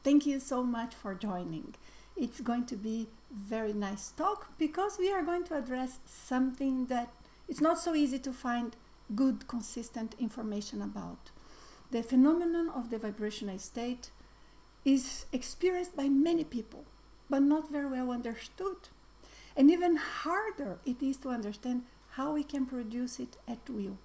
Thank you so much for joining. It's going to be very nice talk because we are going to address something that it's not so easy to find good, consistent information about. The phenomenon of the vibrational state is experienced by many people, but not very well understood. And even harder it is to understand how we can produce it at will.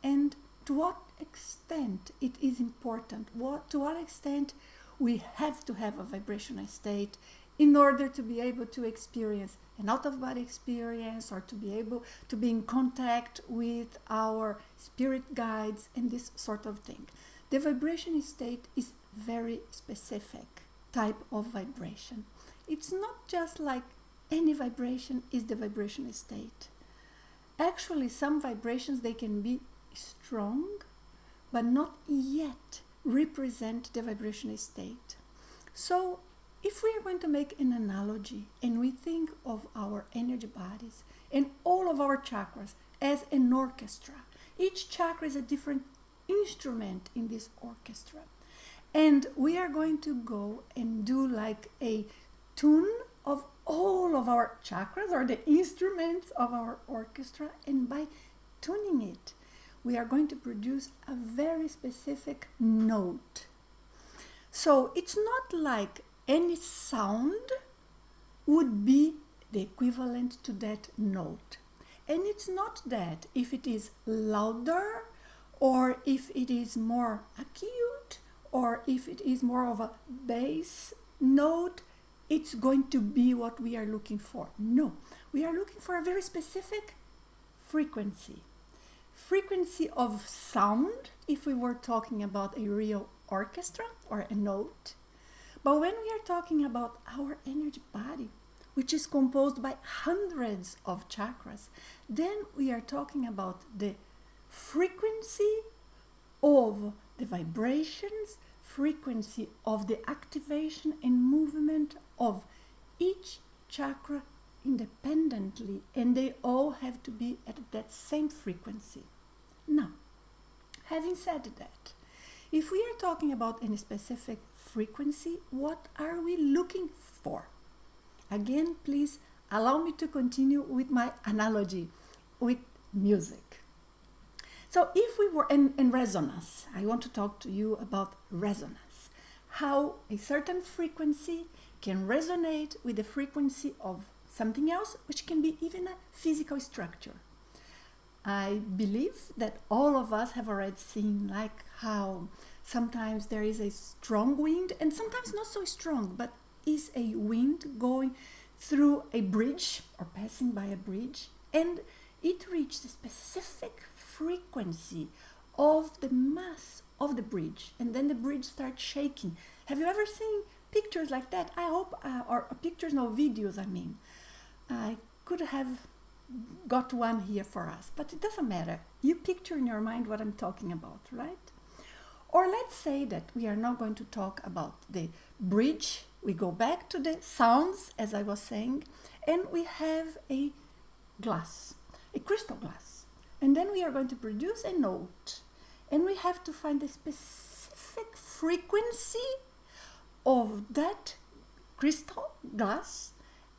And to what extent it is important, to what extent we have to have a vibrational state in order to be able to experience an out-of-body experience or to be able to be in contact with our spirit guides and this sort of thing. The vibration state is very specific type of vibration. It's not just like any vibration is the vibrational state. Actually, some vibrations, they can be strong, but not yet represent the vibrational state. So if we are going to make an analogy and we think of our energy bodies and all of our chakras as an orchestra, each chakra is a different instrument in this orchestra. And we are going to go and do like a tune of all of our chakras or the instruments of our orchestra, and by tuning it, we are going to produce a very specific note. So it's not like any sound would be the equivalent to that note. And it's not that if it is louder or if it is more acute or if it is more of a bass note, it's going to be what we are looking for. No, we are looking for a very specific frequency. Frequency of sound, if we were talking about a real orchestra or a note. But when we are talking about our energy body, which is composed by hundreds of chakras, then we are talking about the frequency of the vibrations, frequency of the activation and movement of each chakra independently, and they all have to be at that same frequency. Now, having said that, if we are talking about any specific frequency, what are we looking for? Again, please allow me to continue with my analogy with music. So if we were in resonance, I want to talk to you about resonance, how a certain frequency can resonate with the frequency of something else, which can be even a physical structure. I believe that all of us have already seen like how sometimes there is a strong wind and sometimes not so strong, but is a wind going through a bridge or passing by a bridge, and it reaches a specific frequency of the mass of the bridge, and then the bridge starts shaking. Have you ever seen pictures like that? I hope, or pictures, no, videos, I mean. I could have got one here for us, but it doesn't matter. You picture in your mind what I'm talking about, right? Or let's say that we are now going to talk about the bridge. We go back to the sounds, as I was saying, and we have a glass, a crystal glass. And then we are going to produce a note. And we have to find the specific frequency of that crystal glass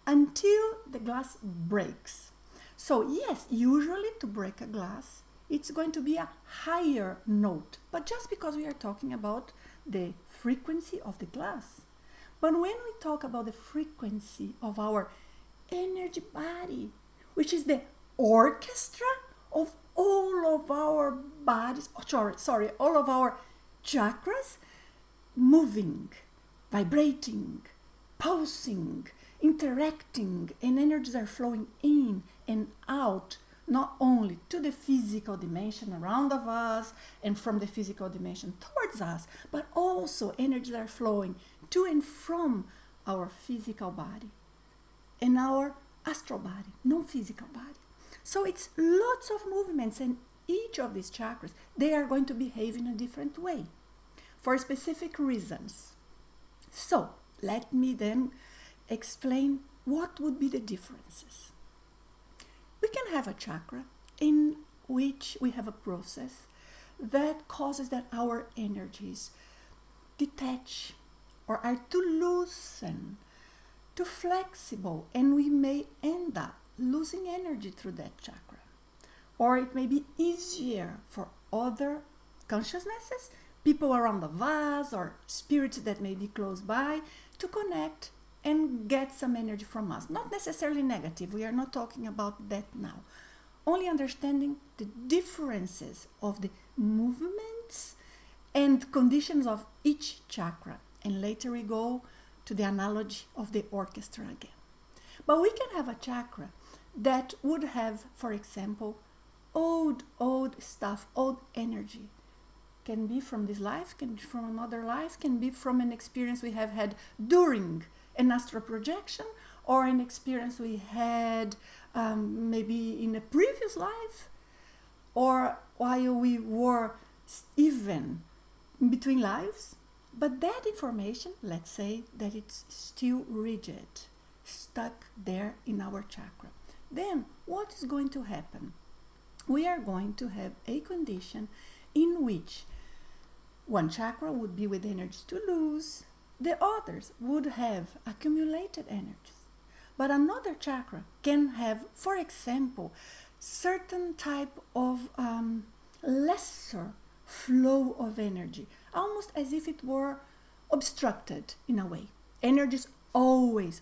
until the glass breaks. So yes, usually to break a glass, it's going to be a higher note, but just because we are talking about the frequency of the glass. But when we talk about the frequency of our energy body, which is the orchestra of all of our bodies, all of our chakras, moving, vibrating, pulsing, interacting, and energies are flowing in and out, not only to the physical dimension around of us and from the physical dimension towards us, but also energies are flowing to and from our physical body and our astral body, non-physical body. So it's lots of movements, and each of these chakras, they are going to behave in a different way for specific reasons. So let me then explain what would be the differences. We can have a chakra in which we have a process that causes that our energies detach or are too loosen, too flexible, and we may end up losing energy through that chakra. Or it may be easier for other consciousnesses, people around the vase or spirits that may be close by, to connect and get some energy from us. Not necessarily negative, we are not talking about that now. Only understanding the differences of the movements and conditions of each chakra. And later we go to the analogy of the orchestra again. But we can have a chakra that would have, for example, old stuff, old energy. Can be from this life, can be from another life, can be from an experience we have had during an astral projection, or an experience we had maybe in a previous life, or while we were even in between lives. But that information, let's say that it's still rigid, stuck there in our chakra. Then what is going to happen? We are going to have a condition in which one chakra would be with energies to lose, the others would have accumulated energies. But another chakra can have, for example, certain type of lesser flow of energy, almost as if it were obstructed in a way. Energies always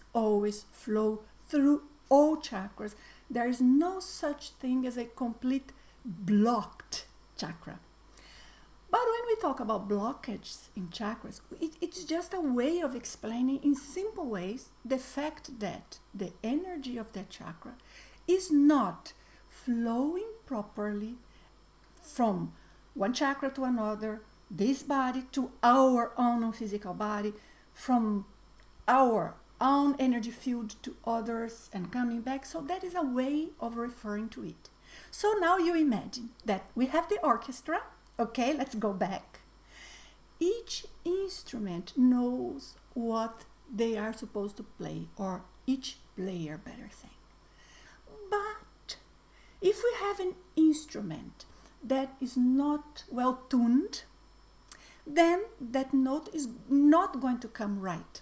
flow through all chakras. There is no such thing as a complete blocked chakra. But when we talk about blockages in chakras, it's just a way of explaining in simple ways the fact that the energy of that chakra is not flowing properly from one chakra to another, this body to our own physical body, from our own energy field to others and coming back. So that is a way of referring to it. So now you imagine that we have the orchestra. Okay, let's go back. Each instrument knows what they are supposed to play, or each player, better saying. But if we have an instrument that is not well tuned, then that note is not going to come right.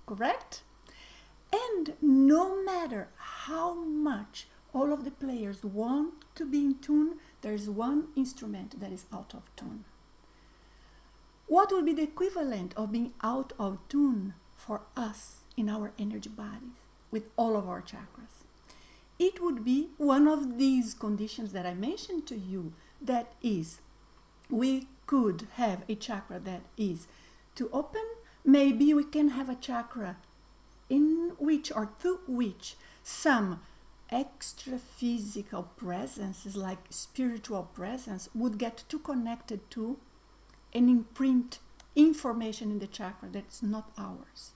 Correct? And no matter how much all of the players want to be in tune, there is one instrument that is out of tune. What would be the equivalent of being out of tune for us in our energy bodies with all of our chakras? It would be one of these conditions that I mentioned to you, that is, we could have a chakra that is too open. Maybe we can have a chakra in which or through which some extra physical presences, like spiritual presence, would get too connected to and imprint information in the chakra that's not ours.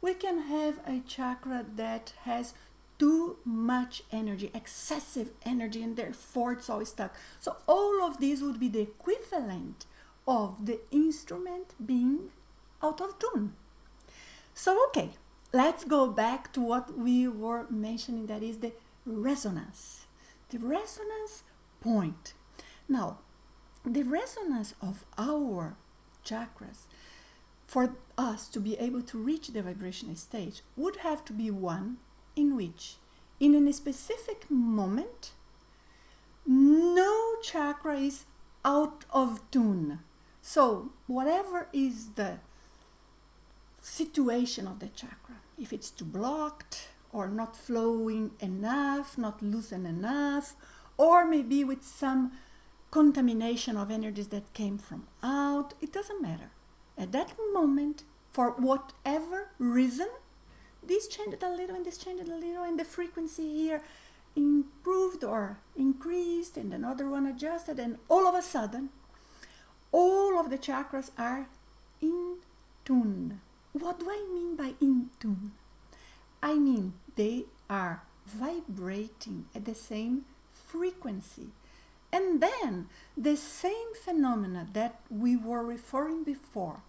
We can have a chakra that has too much energy, excessive energy, and therefore it's all stuck. So all of these would be the equivalent of the instrument being out of tune. So okay, let's go back to what we were mentioning, that is the resonance. The resonance point. Now, the resonance of our chakras, for us to be able to reach the vibrational stage, would have to be one in which, in a specific moment, no chakra is out of tune. So, whatever is the situation of the chakra, if it's too blocked, or not flowing enough, not loosened enough, or maybe with some contamination of energies that came from out, it doesn't matter. At that moment, for whatever reason, this changed a little and this changed a little, and the frequency here improved or increased, and another one adjusted, and all of a sudden, all of the chakras are in tune. What do I mean by in tune? I mean they are vibrating at the same frequency. And then the same phenomena that we were referring before,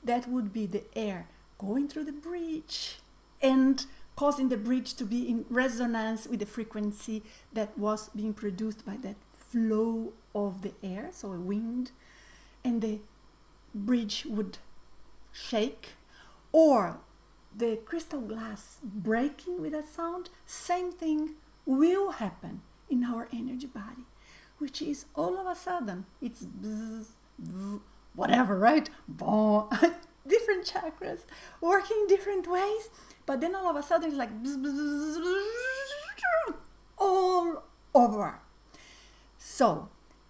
that would be the air going through the bridge and causing the bridge to be in resonance with the frequency that was being produced by that flow of the air, so a wind, and the bridge would shake, or the crystal glass breaking with a sound, same thing will happen in our energy body, which is all of a sudden it's bzz, bzz, whatever, right? Boom. Different chakras working different ways, but then all of a sudden it's like bzz, bzz, bzz, all over. So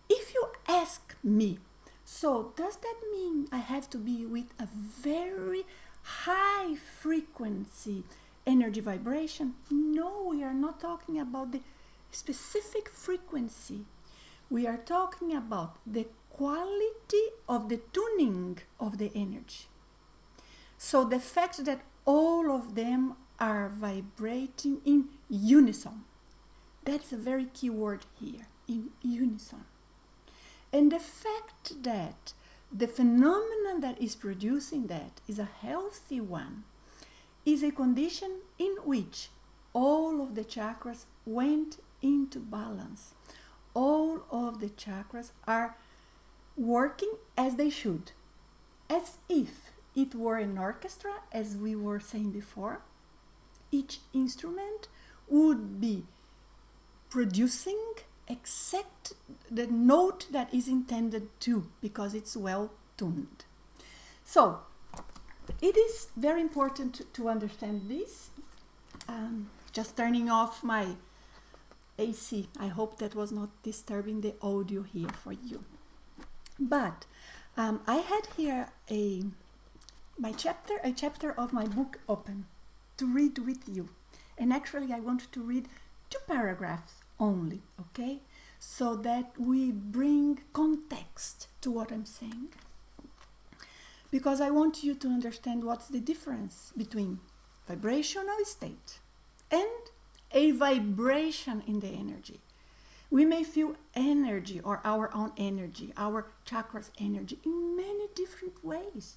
if you ask me, so does that mean I have to be with a very high frequency energy vibration? No, we are not talking about the specific frequency. We are talking about the quality of the tuning of the energy. So the fact that all of them are vibrating in unison. That's a very key word here, in unison. And the fact that the phenomenon that is producing that is a healthy one is a condition in which all of the chakras went into balance. All of the chakras are working as they should, as if it were an orchestra, as we were saying before. Each instrument would be producing except the note that is intended to, because it's well tuned. So it is very important to understand this. Just turning off my AC. I hope that was not disturbing the audio here for you. But I had here a chapter of my book open to read with you. And actually I want to read 2 paragraphs only, okay? So that we bring context to what I'm saying. Because I want you to understand what's the difference between vibrational state and a vibration in the energy. We may feel energy or our own energy, our chakras energy in many different ways.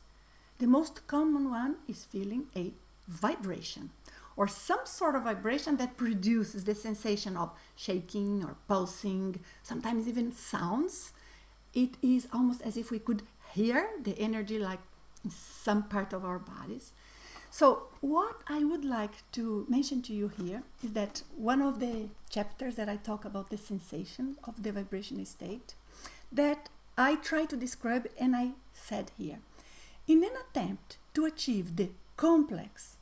The most common one is feeling a vibration or some sort of vibration that produces the sensation of shaking or pulsing, sometimes even sounds. It is almost as if we could hear the energy like in some part of our bodies. So what I would like to mention to you here is that one of the chapters that I talk about the sensation of the vibration state, that I try to describe, and I said here, in an attempt to achieve the complex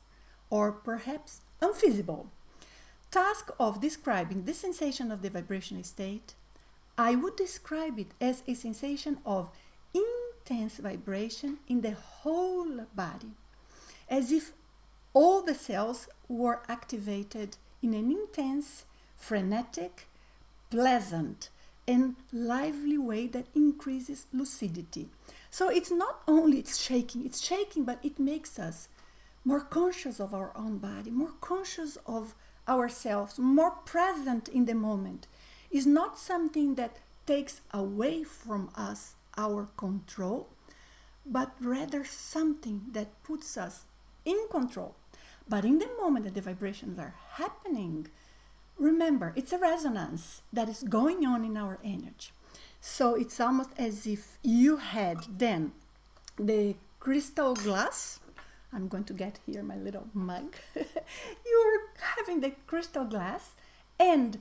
or perhaps unfeasible task of describing the sensation of the vibration state, I would describe it as a sensation of intense vibration in the whole body, as if all the cells were activated in an intense, frenetic, pleasant, and lively way that increases lucidity. So it's not only it's shaking, but it makes us more conscious of our own body, more conscious of ourselves, more present in the moment. It's not something that takes away from us our control, but rather something that puts us in control. But in the moment that the vibrations are happening, remember, it's a resonance that is going on in our energy. So it's almost as if you had then the crystal glass. I'm going to get here my little mug. You're having the crystal glass and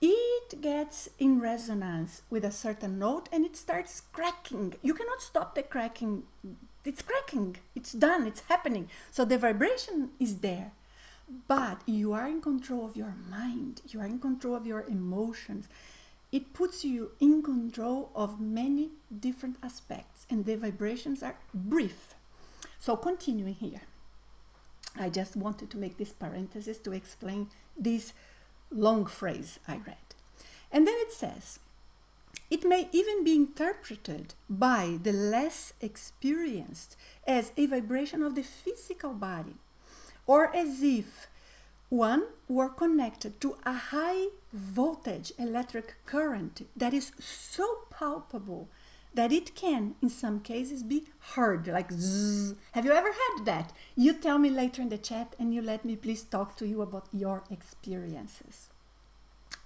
it gets in resonance with a certain note and it starts cracking. You cannot stop the cracking. It's cracking. It's done. It's happening. So the vibration is there. But you are in control of your mind. You are in control of your emotions. It puts you in control of many different aspects. And the vibrations are brief. So continuing here. I just wanted to make this parenthesis to explain this long phrase I read. And then it says, it may even be interpreted by the less experienced as a vibration of the physical body, or as if one were connected to a high voltage electric current that is so palpable that it can, in some cases, be heard, like zzz. Have you ever had that? You tell me later in the chat and you let me please talk to you about your experiences.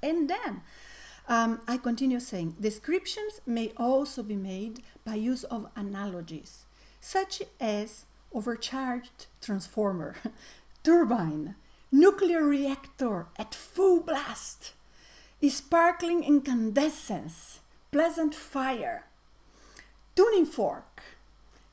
And then I continue saying, descriptions may also be made by use of analogies, such as overcharged transformer, turbine, nuclear reactor at full blast, sparkling incandescence, pleasant fire, tuning fork,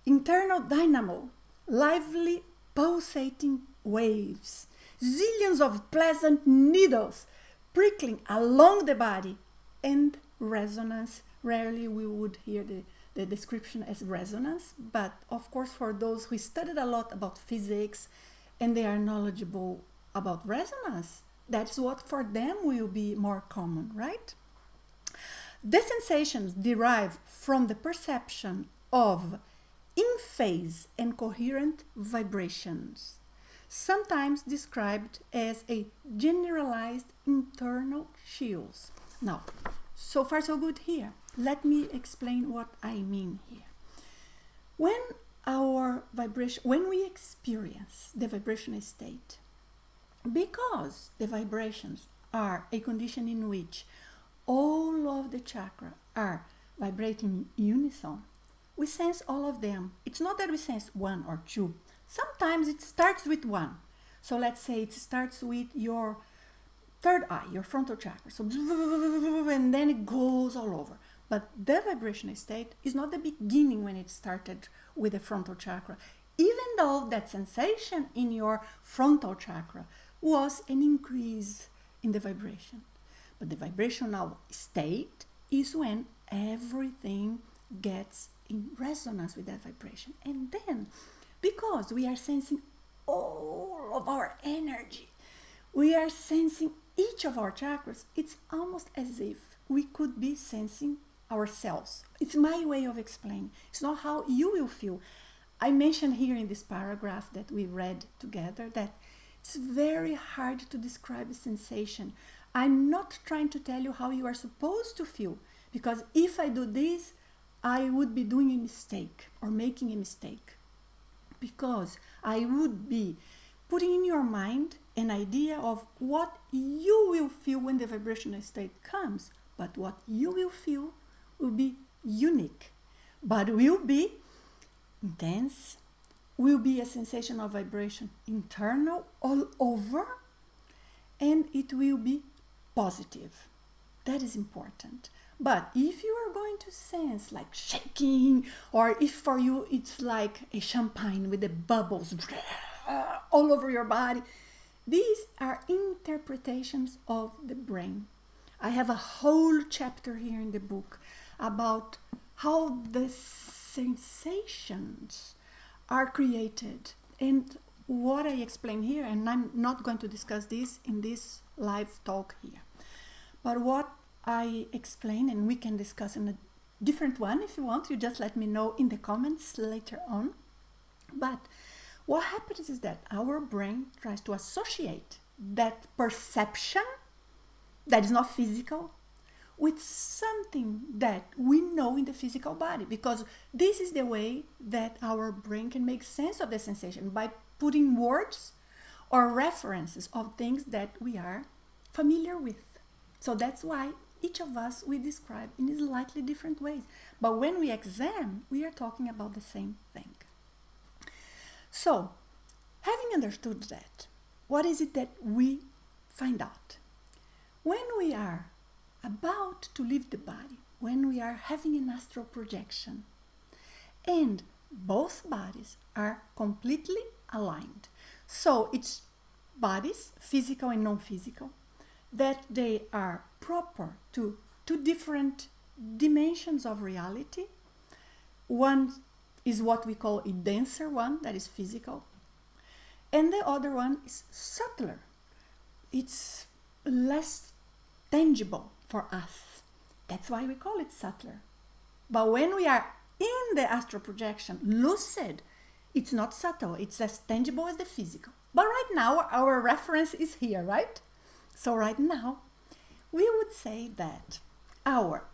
internal dynamo, lively pulsating waves, zillions of pleasant needles prickling along the body, and resonance. Rarely we would hear the description as resonance, but of course for those who studied a lot about physics and they are knowledgeable about resonance, that's what for them will be more common, right? The sensations derive from the perception of in-phase and coherent vibrations, sometimes described as a generalized internal chills. Now, so far so good here. Let me explain what I mean here. When we experience the vibrational state, because the vibrations are a condition in which all of the chakra are vibrating in unison, we sense all of them. It's not that we sense one or two. Sometimes it starts with one. So let's say it starts with your third eye, your frontal chakra. So, and then it goes all over. But the vibrational state is not the beginning when it started with the frontal chakra, even though that sensation in your frontal chakra was an increase in the vibration. But the vibrational state is when everything gets in resonance with that vibration. And then, because we are sensing all of our energy, we are sensing each of our chakras, it's almost as if we could be sensing ourselves. It's my way of explaining. It's not how you will feel. I mentioned here in this paragraph that we read together that it's very hard to describe a sensation. I'm not trying to tell you how you are supposed to feel, because if I do this, I would be doing a mistake or making a mistake, because I would be putting in your mind an idea of what you will feel when the vibrational state comes, but what you will feel will be unique, but will be intense, will be a sensation of vibration internal all over, and it will be positive. That is important. But if you are going to sense like shaking, or if for you it's like a champagne with the bubbles all over your body, these are interpretations of the brain. I have a whole chapter here in the book about how the sensations are created, and what I explain here, and I'm not going to discuss this in this live talk here, but what I explain, and we can discuss in a different one if you want, you just let me know in the comments later on. But what happens is that our brain tries to associate that perception that is not physical with something that we know in the physical body, because this is the way that our brain can make sense of the sensation, by putting words or references of things that we are familiar with. So that's why each of us we describe in slightly different ways, but when we examine, we are talking about the same thing. So, having understood that, what is it that we find out? When we are about to leave the body, when we are having an astral projection, and both bodies are completely aligned, so it's bodies, physical and non-physical, that they are proper to two different dimensions of reality. One is what we call a denser one, that is physical, and the other one is subtler. It's less tangible for us. That's why we call it subtler. But when we are in the astral projection, lucid, it's not subtle, it's as tangible as the physical. But right now, our reference is here, right? So right now, we would say that our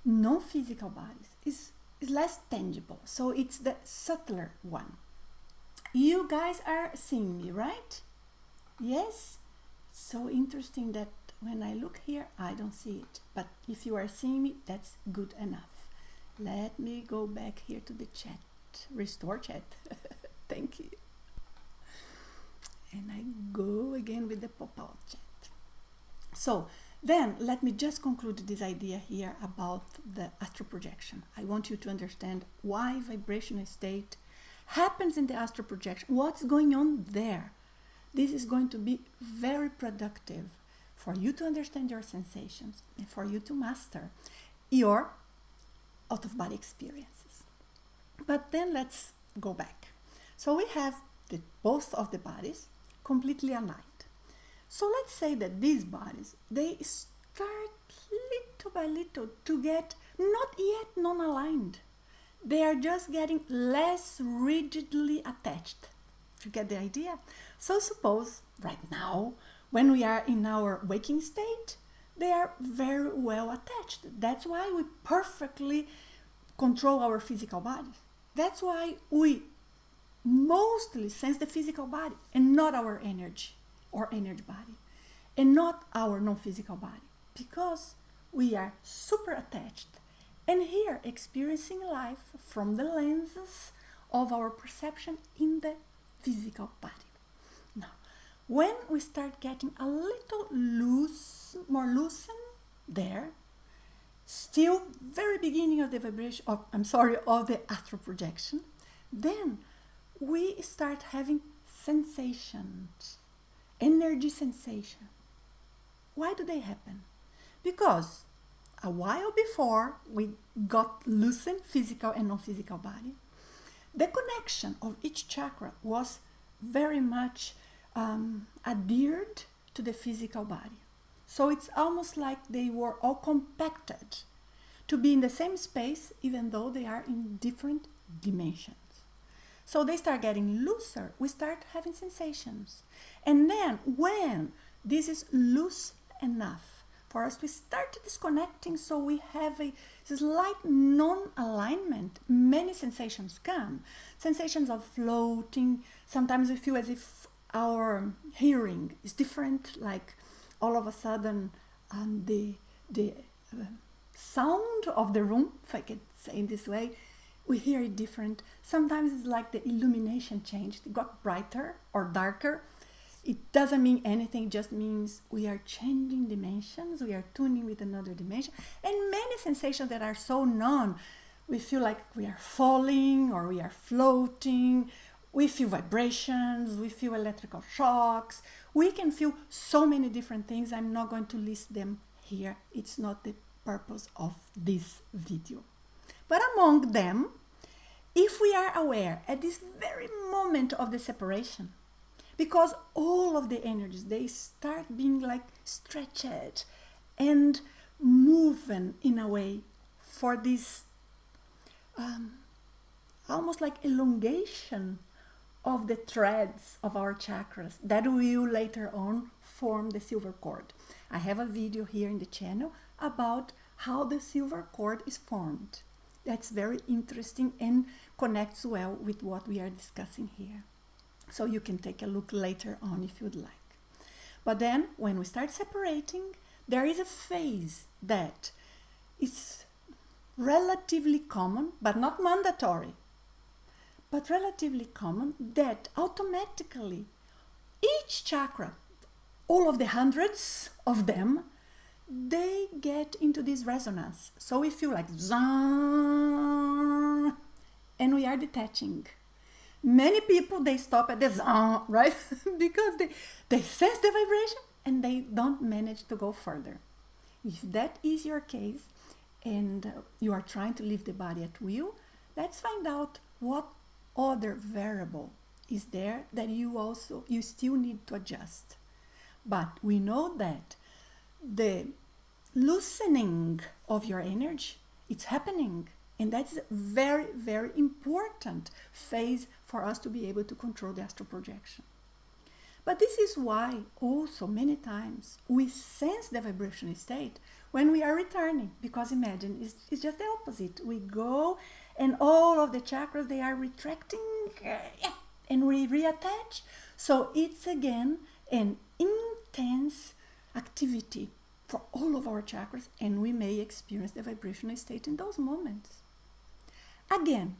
non-physical bodies is less tangible. So it's the subtler one. You guys are seeing me, right? Yes? So interesting that when I look here, I don't see it. But if you are seeing me, that's good enough. Let me go back here to the chat. Restore chat. Thank you. And I go again with the pop-out chat. So then let me just conclude this idea here about the astral projection. I want you to understand why vibrational state happens in the astral projection, what's going on there. This is going to be very productive for you to understand your sensations and for you to master your out-of-body experiences. But then let's go back. So we have both of the bodies completely aligned. So let's say that these bodies, they start little by little to get not yet non-aligned. They are just getting less rigidly attached. You get the idea? So suppose right now, when we are in our waking state, they are very well attached. That's why we perfectly control our physical body. That's why we mostly sense the physical body and not our energy or energy body and not our non-physical body, because we are super attached and here experiencing life from the lenses of our perception in the physical body. Now, when we start getting a little more loosened there, still very beginning of the vibration, of the astral projection, then we start having sensations, energy sensation. Why do they happen? Because a while before we got loosened physical and non-physical body, the connection of each chakra was very much adhered to the physical body. So it's almost like they were all compacted to be in the same space, even though they are in different dimensions. So they start getting looser, we start having sensations. And then when this is loose enough for us to start disconnecting, so we have a slight non-alignment, many sensations come. Sensations of floating, sometimes we feel as if our hearing is different, like all of a sudden the sound of the room, if I can say in this way, we hear it different. Sometimes it's like the illumination changed, it got brighter or darker. It doesn't mean anything, it just means we are changing dimensions, we are tuning with another dimension. And many sensations that are so known, we feel like we are falling or we are floating, we feel vibrations, we feel electrical shocks, we can feel so many different things. I'm not going to list them here, it's not the purpose of this video. But among them, if we are aware at this very moment of the separation, because all of the energies, they start being like stretched and moving in a way for this almost like elongation of the threads of our chakras that will later on form the silver cord. I have a video here in the channel about how the silver cord is formed. That's very interesting and connects well with what we are discussing here. So you can take a look later on if you'd like. But then when we start separating, there is a phase that is relatively common, but not mandatory, but relatively common, that automatically each chakra, all of the hundreds of them, they get into this resonance. So we feel like zang, and we are detaching. Many people, they stop at the zang, right? Because they sense the vibration and they don't manage to go further. If that is your case and you are trying to leave the body at will, let's find out what other variable is there that you still need to adjust. But we know that the loosening of your energy, it's happening. And that's a very, very important phase for us to be able to control the astral projection. But this is why also many times we sense the vibrational state when we are returning. Because imagine, it's just the opposite. We go and all of the chakras, they are retracting and we reattach. So it's again an intense activity for all of our chakras, and we may experience the vibrational state in those moments. Again,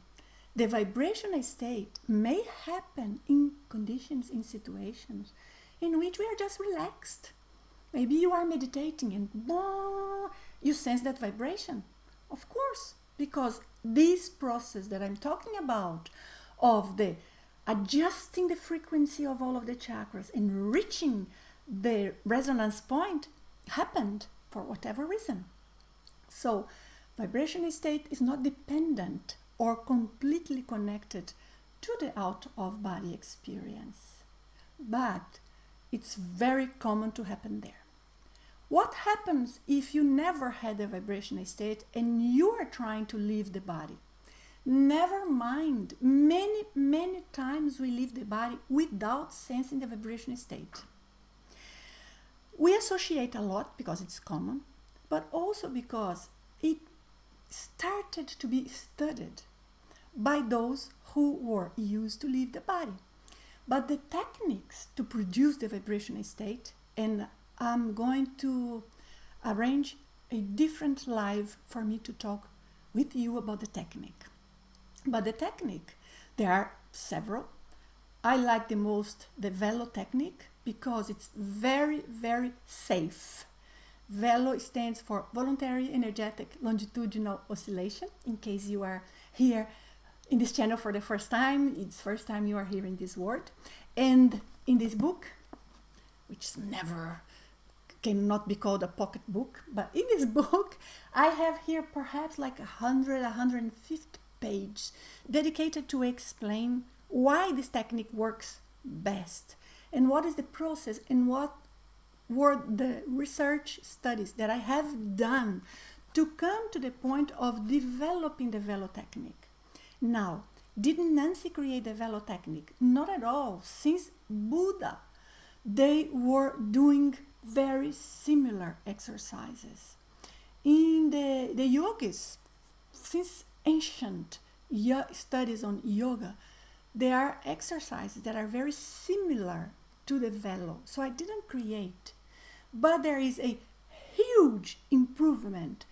the vibrational state may happen in conditions, in situations in which we are just relaxed. Maybe you are meditating and you sense that vibration. Of course, because this process that I'm talking about of the adjusting the frequency of all of the chakras and reaching the resonance point happened for whatever reason. So vibrational state is not dependent or completely connected to the out of body experience, but it's very common to happen there. What happens if you never had a vibrational state and you are trying to leave the body? Never mind, many times we leave the body without sensing the vibrational state. We associate a lot because it's common, but also because it started to be studied by those who were used to leave the body. But the techniques to produce the vibrational state, and I'm going to arrange a different live for me to talk with you about the technique. But the technique, there are several. I like the most the Velo technique because it's very, very safe. Velo stands for Voluntary Energetic Longitudinal Oscillation. In case you are here in this channel for the first time, it's first time you are hearing this word. And in this book, which never cannot be called a pocket book, but in this book, I have here perhaps like 150 pages dedicated to explain why this technique works best and what is the process and what were the research studies that I have done to come to the point of developing the Velo technique. Now, did Nancy create the Velo technique? Not at all. Since Buddha, they were doing very similar exercises. In the yogis, since ancient studies on yoga, there are exercises that are very similar to the Velo. So I didn't create, but there is a huge improvement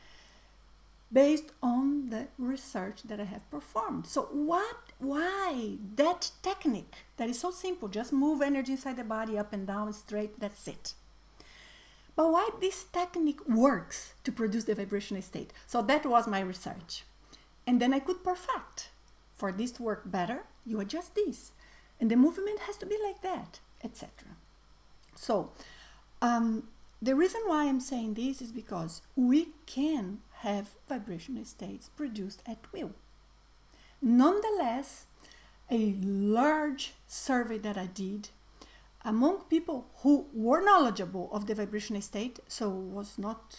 based on the research that I have performed. So why that technique that is so simple, just move energy inside the body up and down, straight, that's it. But why this technique works to produce the vibrational state? So that was my research. And then I could perfect. For this to work better, you adjust this. And the movement has to be like that, etc. So the reason why I'm saying this is because we can have vibrational states produced at will. Nonetheless, a large survey that I did among people who were knowledgeable of the vibrational state, so was not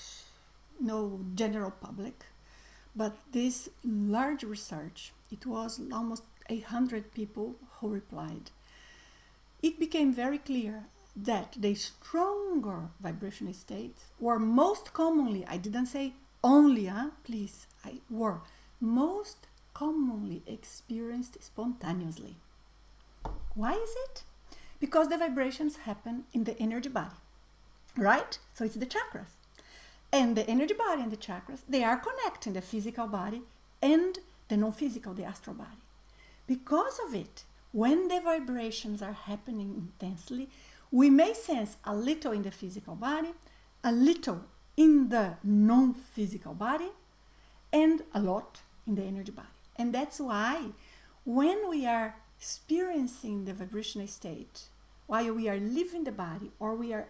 no general public, but this large research, it was almost 100 people who replied. It became very clear that the stronger vibrational states were most commonly, I didn't say only, please, were most commonly experienced spontaneously. Why is it? Because the vibrations happen in the energy body, right? So it's the chakras. And the energy body and the chakras, they are connecting the physical body and the non-physical, the astral body. Because of it, when the vibrations are happening intensely, we may sense a little in the physical body, a little in the non-physical body, and a lot in the energy body. And that's why when we are experiencing the vibrational state, while we are leaving the body, or we are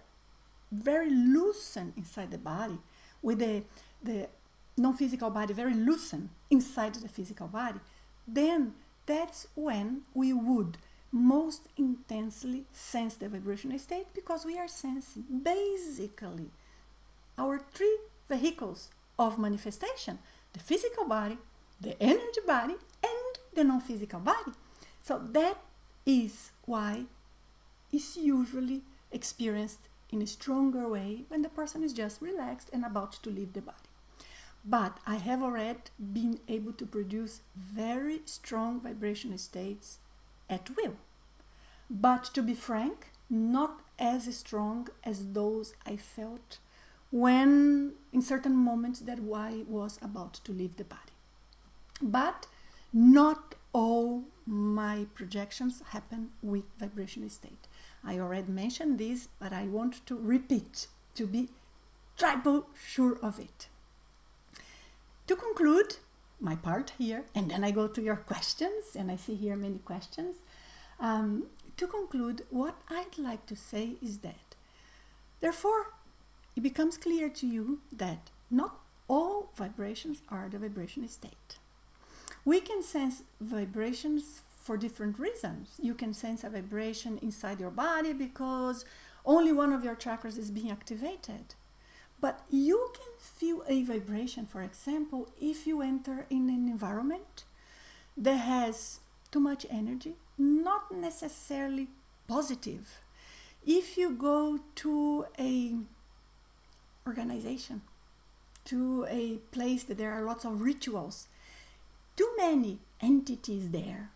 very loosened inside the body, with the non-physical body very loosened inside the physical body, then that's when we would most intensely sense the vibrational state, because we are sensing basically our three vehicles of manifestation: the physical body, the energy body, and the non-physical body. So that is why it's usually experienced in a stronger way when the person is just relaxed and about to leave the body. But I have already been able to produce very strong vibrational states at will. But to be frank, not as strong as those I felt when in certain moments that I was about to leave the body. But not all my projections happen with vibrational state. I already mentioned this, but I want to repeat to be triple sure of it. To conclude my part here, and then I go to your questions, and I see here many questions. To conclude, what I'd like to say is that, therefore, it becomes clear to you that not all vibrations are the vibrational state. We can sense vibrations for different reasons. You can sense a vibration inside your body because only one of your chakras is being activated. But you can feel a vibration, for example, if you enter in an environment that has too much energy, not necessarily positive. If you go to an organization, to a place that there are lots of rituals, too many entities there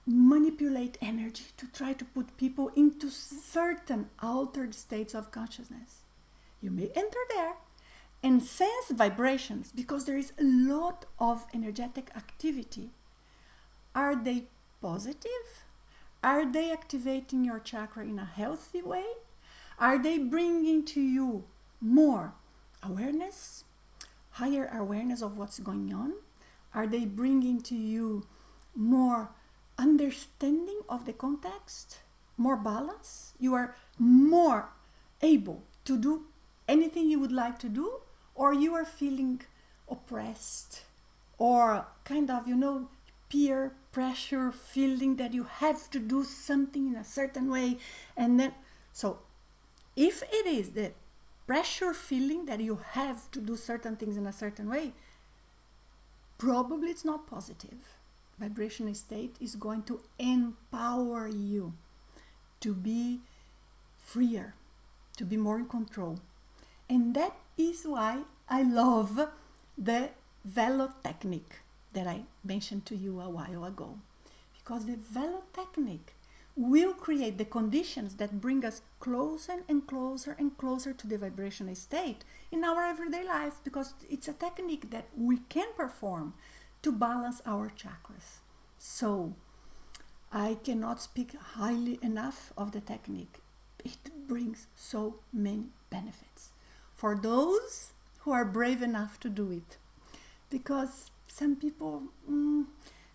manipulate energy to try to put people into certain altered states of consciousness. You may enter there and sense vibrations because there is a lot of energetic activity. Are they positive? Are they activating your chakra in a healthy way? Are they bringing to you more awareness, higher awareness of what's going on? Are they bringing to you more understanding of the context, more balance? You are more able to do anything you would like to do, or you are feeling oppressed or kind of, peer pressure, feeling that you have to do something in a certain way. And then, so if it is the pressure feeling that you have to do certain things in a certain way, probably it's not positive. Vibrational state is going to empower you to be freer, to be more in control. And that is why I love the velo technique that I mentioned to you a while ago. Because the velo technique will create the conditions that bring us closer and closer and closer to the vibrational state in our everyday life, because it's a technique that we can perform to balance our chakras. So I cannot speak highly enough of the technique. It brings so many benefits for those who are brave enough to do it, because some people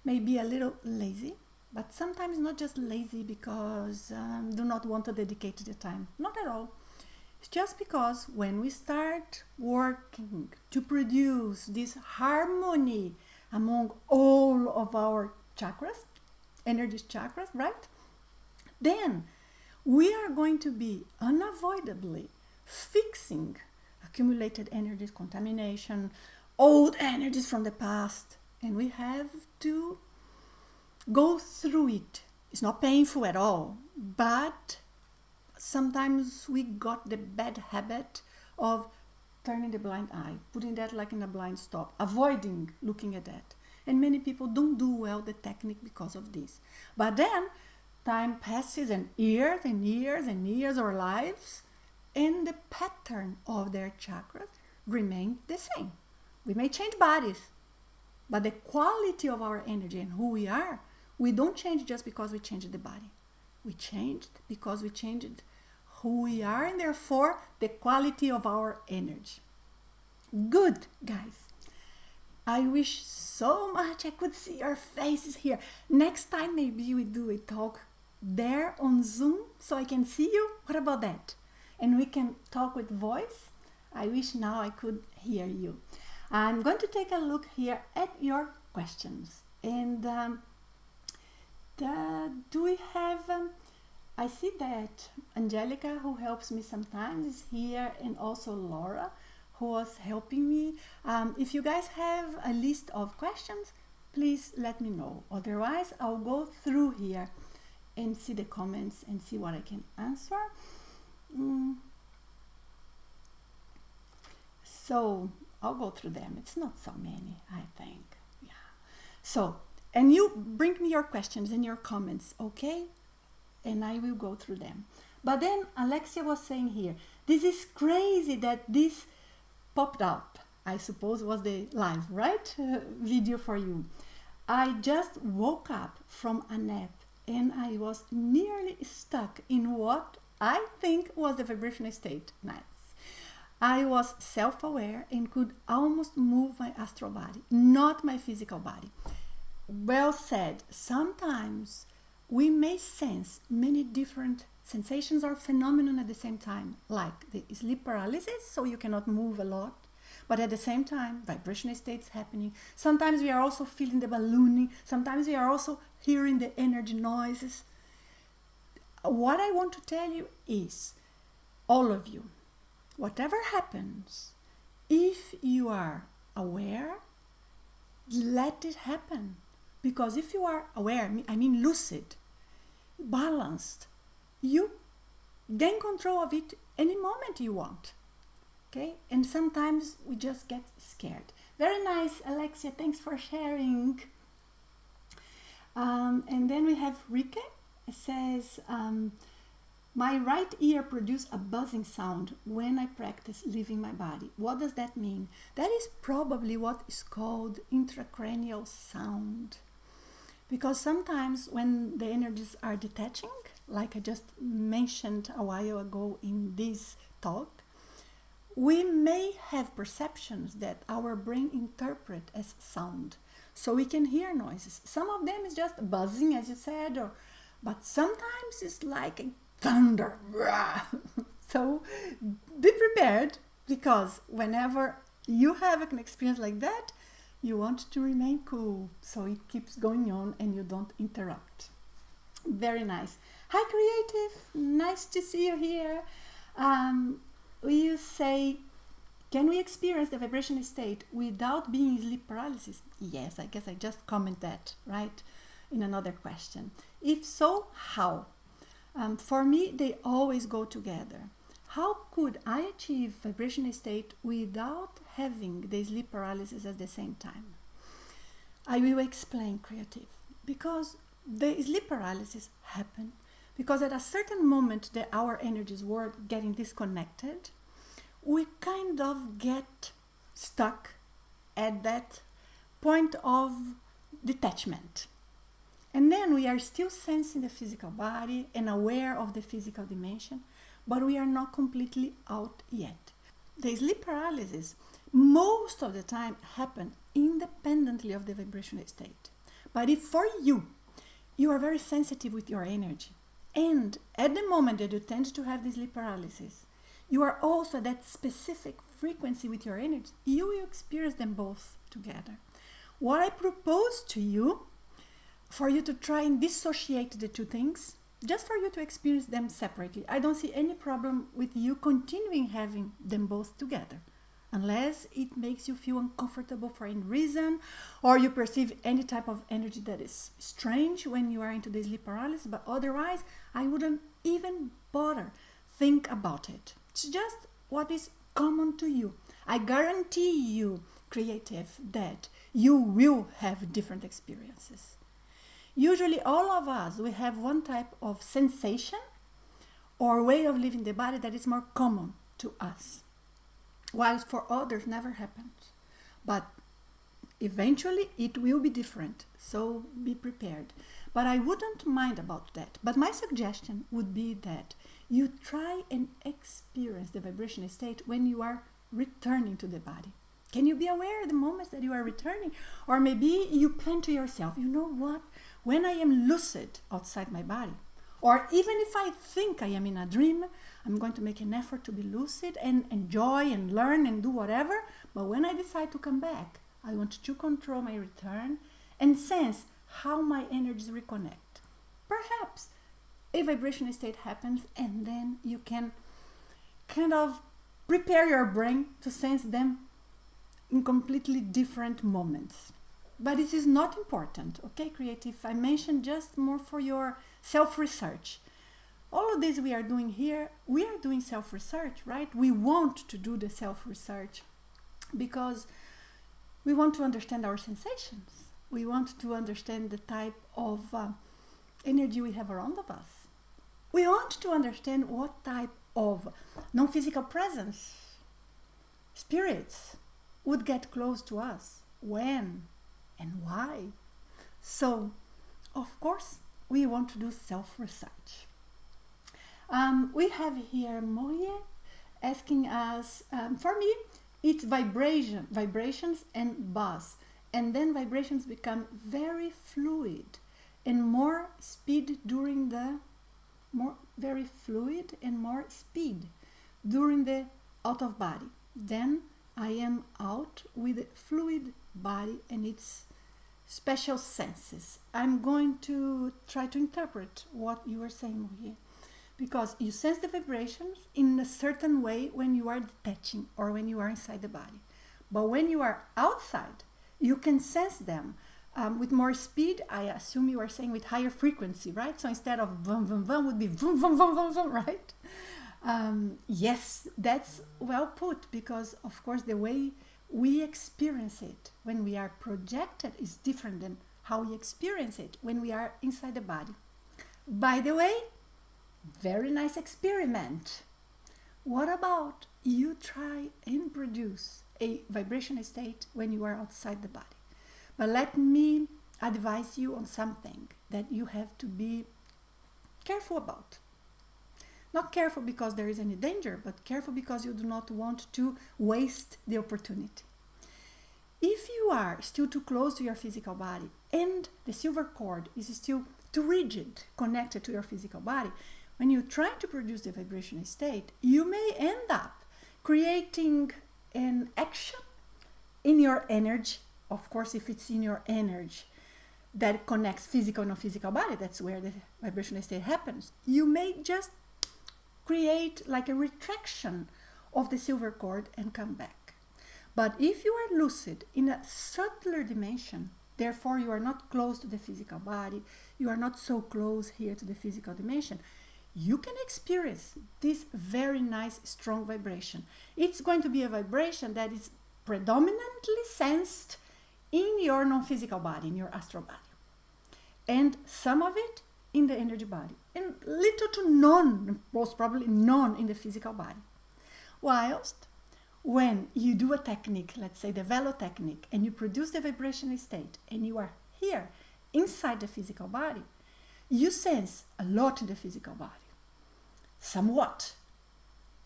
may be a little lazy, but sometimes not just lazy because do not want to dedicate the time. Not at all. It's just because when we start working to produce this harmony among all of our chakras, energy chakras, right? Then we are going to be unavoidably fixing accumulated energies, contamination, old energies from the past, and we have to go through it. It's not painful at all, but sometimes we got the bad habit of turning the blind eye, putting that like in a blind stop, avoiding looking at that. And many people don't do well the technique because of this. But then time passes, and years and years and years or lives, and the pattern of their chakras remain the same. We may change bodies, but the quality of our energy and who we are, we don't change just because we changed the body. We changed because we changed who we are, and therefore the quality of our energy. Good, guys. I wish so much I could see your faces here. Next time maybe we do a talk there on Zoom so I can see you. What about that? And we can talk with voice. I wish now I could hear you. I'm going to take a look here at your questions. And do we have... I see that Angelica, who helps me sometimes, is here, and also Laura, who was helping me. If you guys have a list of questions, please let me know. Otherwise, I'll go through here and see the comments and see what I can answer. So I'll go through them. It's not so many, I think. Yeah. So, and you bring me your questions and your comments, okay? And I will go through them. But then Alexia was saying here, this is crazy that this popped up. I suppose was the live, right? Video for you. I just woke up from a nap and I was nearly stuck in what I think was the vibrational state. Nice. I was self-aware and could almost move my astral body, not my physical body. Well said. Sometimes we may sense many different sensations or phenomena at the same time, like the sleep paralysis, so you cannot move a lot, but at the same time, vibrational states happening. Sometimes we are also feeling the ballooning. Sometimes we are also hearing the energy noises. What I want to tell you is, all of you, whatever happens, if you are aware, let it happen. Because if you are aware, I mean lucid, balanced, you gain control of it any moment you want. Okay? And sometimes we just get scared. Very nice, Alexia. Thanks for sharing. And then we have Rike. It says, my right ear produced a buzzing sound when I practice leaving my body. What does that mean? That is probably what is called intracranial sound. Because sometimes when the energies are detaching, like I just mentioned a while ago in this talk, we may have perceptions that our brain interpret as sound. So we can hear noises. Some of them is just buzzing, as you said, but sometimes it's like a thunder. So be prepared, because whenever you have an experience like that, you want to remain cool, so it keeps going on and you don't interrupt. Very nice. Hi, Creative. Nice to see you here. You say, can we experience the vibrational state without being in sleep paralysis? Yes, I guess I just comment that, right? In another question. If so, how? For me, they always go together. How could I achieve vibrational state without having the sleep paralysis at the same time? I will explain, Creative. Because the sleep paralysis happened because at a certain moment that our energies were getting disconnected, we kind of get stuck at that point of detachment. And then we are still sensing the physical body and aware of the physical dimension, but we are not completely out yet. The sleep paralysis most of the time happen independently of the vibrational state. But if for you are very sensitive with your energy, and at the moment that you tend to have this sleep paralysis, you are also at that specific frequency with your energy, you will experience them both together. What I propose to you, for you to try and dissociate the two things, just for you to experience them separately. I don't see any problem with you continuing having them both together, unless it makes you feel uncomfortable for any reason, or you perceive any type of energy that is strange when you are into the sleep paralysis. But otherwise, I wouldn't even bother think about it. It's just what is common to you. I guarantee you, Creative, that you will have different experiences. Usually all of us, we have one type of sensation or way of living the body that is more common to us, while for others never happens. But eventually it will be different, so be prepared. But I wouldn't mind about that. But my suggestion would be that you try and experience the vibrational state when you are returning to the body. Can you be aware of the moments that you are returning? Or maybe you plan to yourself, you know what? When I am lucid outside my body, or even if I think I am in a dream, I'm going to make an effort to be lucid and enjoy and learn and do whatever. But when I decide to come back, I want to control my return and sense how my energies reconnect. Perhaps a vibrational state happens, and then you can kind of prepare your brain to sense them in completely different moments. But it is not important, okay, Creative? I mentioned just more for your self-research. All of this we are doing here, we are doing self-research, right? We want to do the self-research because we want to understand our sensations. We want to understand the type of energy we have around of us. We want to understand what type of non-physical presence, spirits, would get close to us, when and why. So, of course, we want to do self-research. We have here Moye asking us, for me, it's vibrations and buzz. And then vibrations become very fluid and more speed during the out of body. Then I am out with a fluid body and its special senses. I'm going to try to interpret what you are saying here, because you sense the vibrations in a certain way when you are detaching or when you are inside the body. But when you are outside, you can sense them with more speed. I assume you are saying with higher frequency, right? So instead of vum, vum, vum would be vum, vum, vum, vum, vum, right? Yes, that's well put, because of course the way we experience it when we are projected is different than how we experience it when we are inside the body. By the way, very nice experiment. What about you try and produce a vibration state when you are outside the body? But let me advise you on something that you have to be careful about. Not careful because there is any danger, but careful because you do not want to waste the opportunity. If you are still too close to your physical body and the silver cord is still too rigid connected to your physical body, when you try to produce the vibrational state, you may end up creating an action in your energy. Of course, if it's in your energy that connects physical and non-physical body, that's where the vibrational state happens. You may just create like a retraction of the silver cord and come back. But if you are lucid in a subtler dimension, therefore you are not close to the physical body, you are not so close here to the physical dimension, you can experience this very nice strong vibration. It's going to be a vibration that is predominantly sensed in your non-physical body, in your astral body, and some of it in the energy body, and little to none, most probably none in the physical body. Whilst when you do a technique, let's say the velo technique, and you produce the vibrational state and you are here inside the physical body, you sense a lot in the physical body, somewhat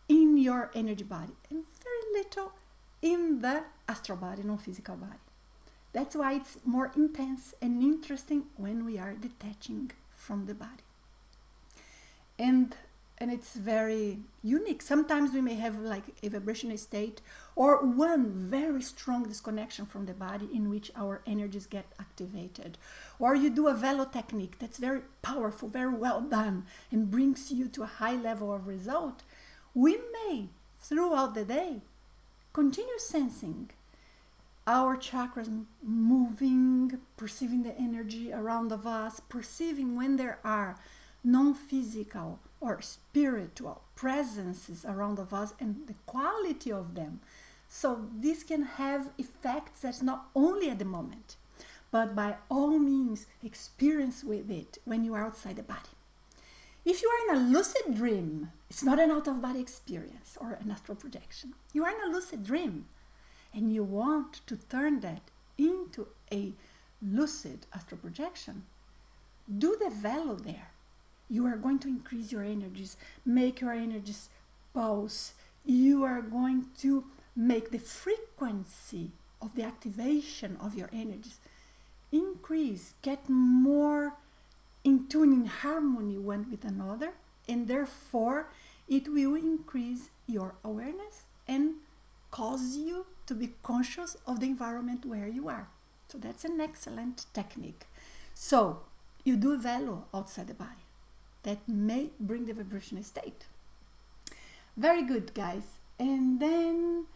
in your energy body, and very little in the astral body, non-physical body. That's why it's more intense and interesting when we are detaching from the body. And it's very unique. Sometimes we may have like a vibrational state or one very strong disconnection from the body in which our energies get activated. Or you do a velo technique that's very powerful, very well done, and brings you to a high level of result. We may, throughout the day, continue sensing our chakras moving, perceiving the energy around of us, perceiving when there are non-physical or spiritual presences around of us and the quality of them. So this can have effects that's not only at the moment, but by all means experience with it when you are outside the body. If you are in a lucid dream, it's not an out-of-body experience or an astral projection. You are in a lucid dream and you want to turn that into a lucid astral projection, do the velo there. You are going to increase your energies, make your energies pulse. You are going to make the frequency of the activation of your energies increase, get more in tune, in harmony one with another, and therefore it will increase your awareness and cause you to be conscious of the environment where you are. So that's an excellent technique. So you do velo outside the body. That may bring the vibrational state. Very good, guys. And then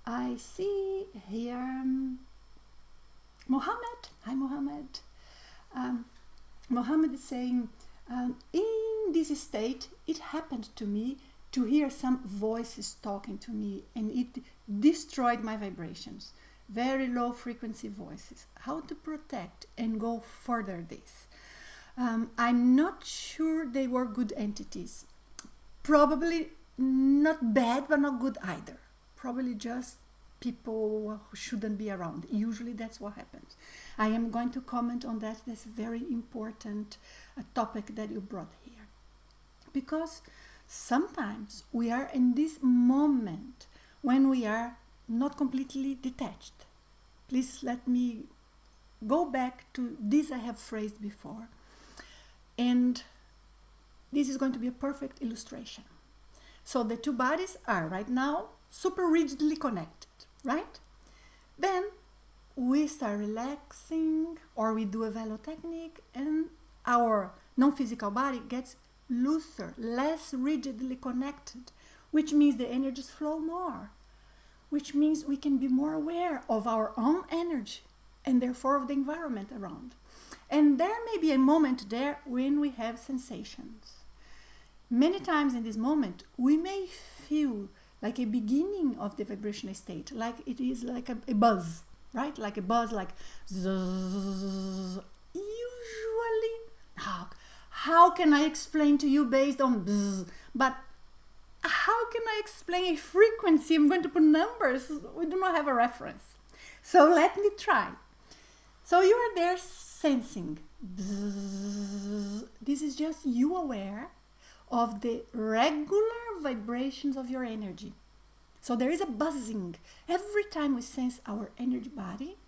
I see here Mohammed. Hi, Mohammed. Mohammed is saying, in this state, it happened to me to hear some voices talking to me, and it destroyed my vibrations. Very low frequency voices. How to protect and go further this? I'm not sure they were good entities. Probably not bad, but not good either. Probably just people who shouldn't be around. Usually that's what happens. I am going to comment on that. That's very important topic that you brought here. Because sometimes we are in this moment when we are not completely detached. Please let me go back to this I have phrased before. And this is going to be a perfect illustration. So the two bodies are right now super rigidly connected, right? Then we start relaxing, or we do a velo technique, and our non-physical body gets looser, less rigidly connected, which means the energies flow more, which means we can be more aware of our own energy and therefore of the environment around. And there may be a moment there when we have sensations. Many times in this moment, we may feel like a beginning of the vibrational state, like it is like a buzz, right? Like a buzz, like zzz. Usually, how can I explain to you based on buzz? But how can I explain a frequency? I'm going to put numbers. We do not have a reference. So let me try. So you are there sensing. Bzz. This is just you aware of the regular vibrations of your energy. So there is a buzzing. Every time we sense our energy body,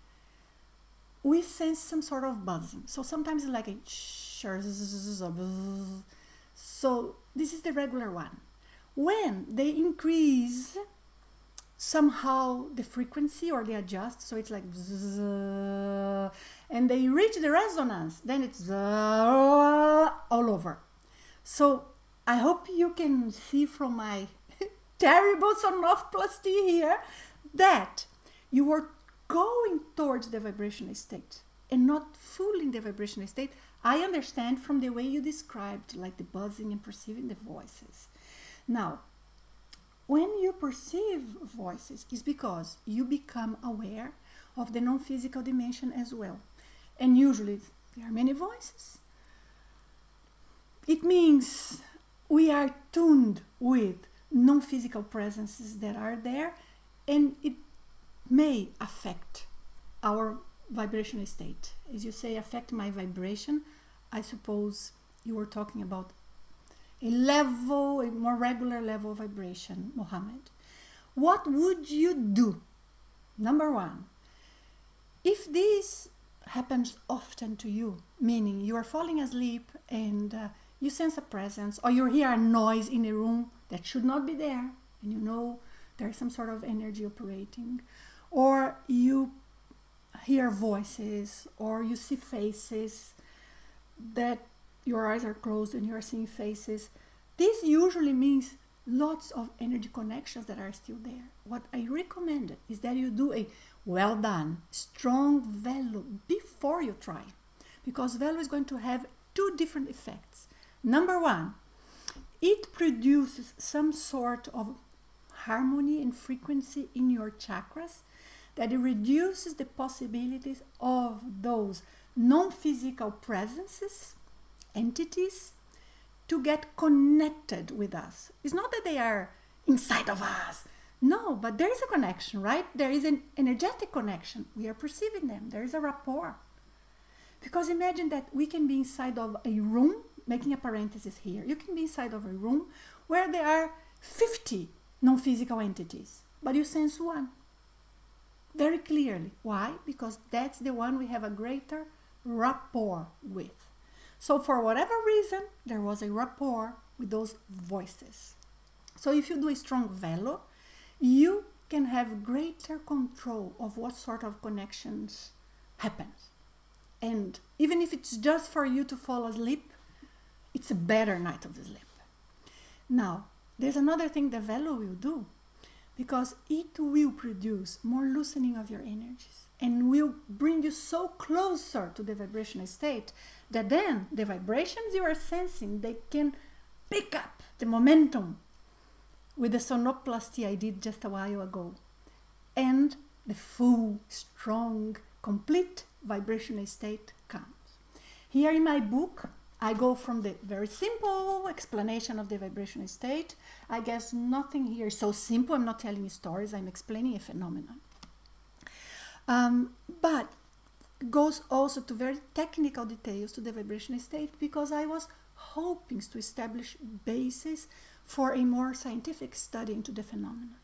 we sense some sort of buzzing. So sometimes it's like a so this is the regular one. When they increase somehow the frequency, or they adjust, so it's like and they reach the resonance, then it's all over. So I hope you can see from my terrible sonoplasty here that you are going towards the vibrational state and not fully in the vibrational state. I understand from the way you described, like the buzzing and perceiving the voices. Now, when you perceive voices, it's because you become aware of the non-physical dimension as well. And usually there are many voices. It means we are tuned with non-physical presences that are there, and it may affect our vibrational state. As you say, affect my vibration, I suppose you were talking about a level, a more regular level of vibration, Mohammed. What would you do? Number one, if this happens often to you, meaning you are falling asleep and you sense a presence, or you hear a noise in a room that should not be there, and you know there's some sort of energy operating, or you hear voices, or you see faces that your eyes are closed and you're seeing faces. This usually means lots of energy connections that are still there. What I recommend is that you do a well done, strong velo before you try, because velo is going to have two different effects. Number one, it produces some sort of harmony and frequency in your chakras, that it reduces the possibilities of those non-physical presences, entities, to get connected with us. It's not that they are inside of us. No, but there is a connection, right? There is an energetic connection. We are perceiving them. There is a rapport. Because imagine that we can be inside of a room, making a parenthesis here. You can be inside of a room where there are 50 non-physical entities, but you sense one very clearly. Why? Because that's the one we have a greater rapport with. So for whatever reason, there was a rapport with those voices. So if you do a strong velo, you can have greater control of what sort of connections happen. And even if it's just for you to fall asleep, it's a better night of sleep. Now, there's another thing the velo will do, because it will produce more loosening of your energies and will bring you so closer to the vibrational state that then the vibrations you are sensing, they can pick up the momentum with the sonoplasty I did just a while ago, and the full, strong, complete vibrational state comes. Here in my book, I go from the very simple explanation of the vibrational state. I guess nothing here is so simple. I'm not telling you stories, I'm explaining a phenomenon. But goes also to very technical details to the vibrational state, because I was hoping to establish basis for a more scientific study into the phenomenon.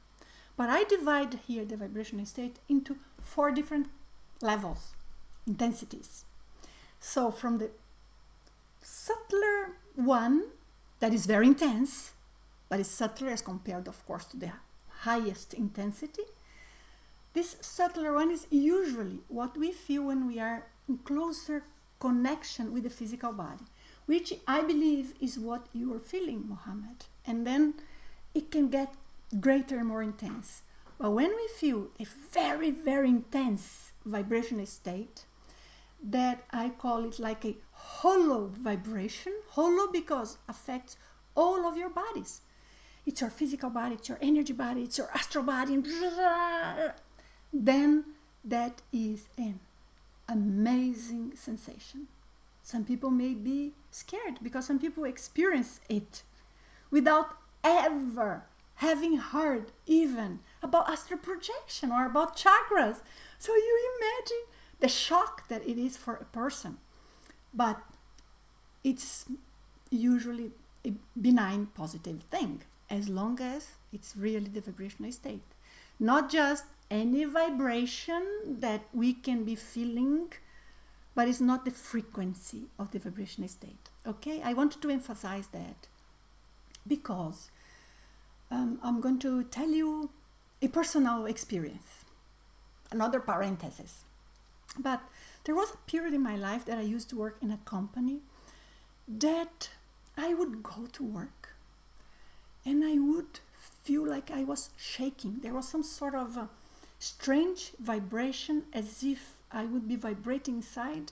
But I divide here the vibrational state into 4 different levels, intensities. So from the subtler one, that is very intense, but is subtler as compared, of course, to the highest intensity. This subtler one is usually what we feel when we are in closer connection with the physical body, which I believe is what you are feeling, Mohammed. And then it can get greater and more intense. But when we feel a very, very intense vibrational state, that I call it like a hollow vibration, hollow because affects all of your bodies. It's your physical body, it's your energy body, it's your astral body, and then that is an amazing sensation. Some people may be scared because some people experience it without ever having heard even about astral projection or about chakras. So you imagine the shock that it is for a person. But it's usually a benign, positive thing, as long as it's really the vibrational state. Not just any vibration that we can be feeling, but it's not the frequency of the vibrational state. Okay, I wanted to emphasize that because I'm going to tell you a personal experience, another parenthesis. But there was a period in my life that I used to work in a company that I would go to work and I would feel like I was shaking. There was some sort of a strange vibration, as if I would be vibrating inside,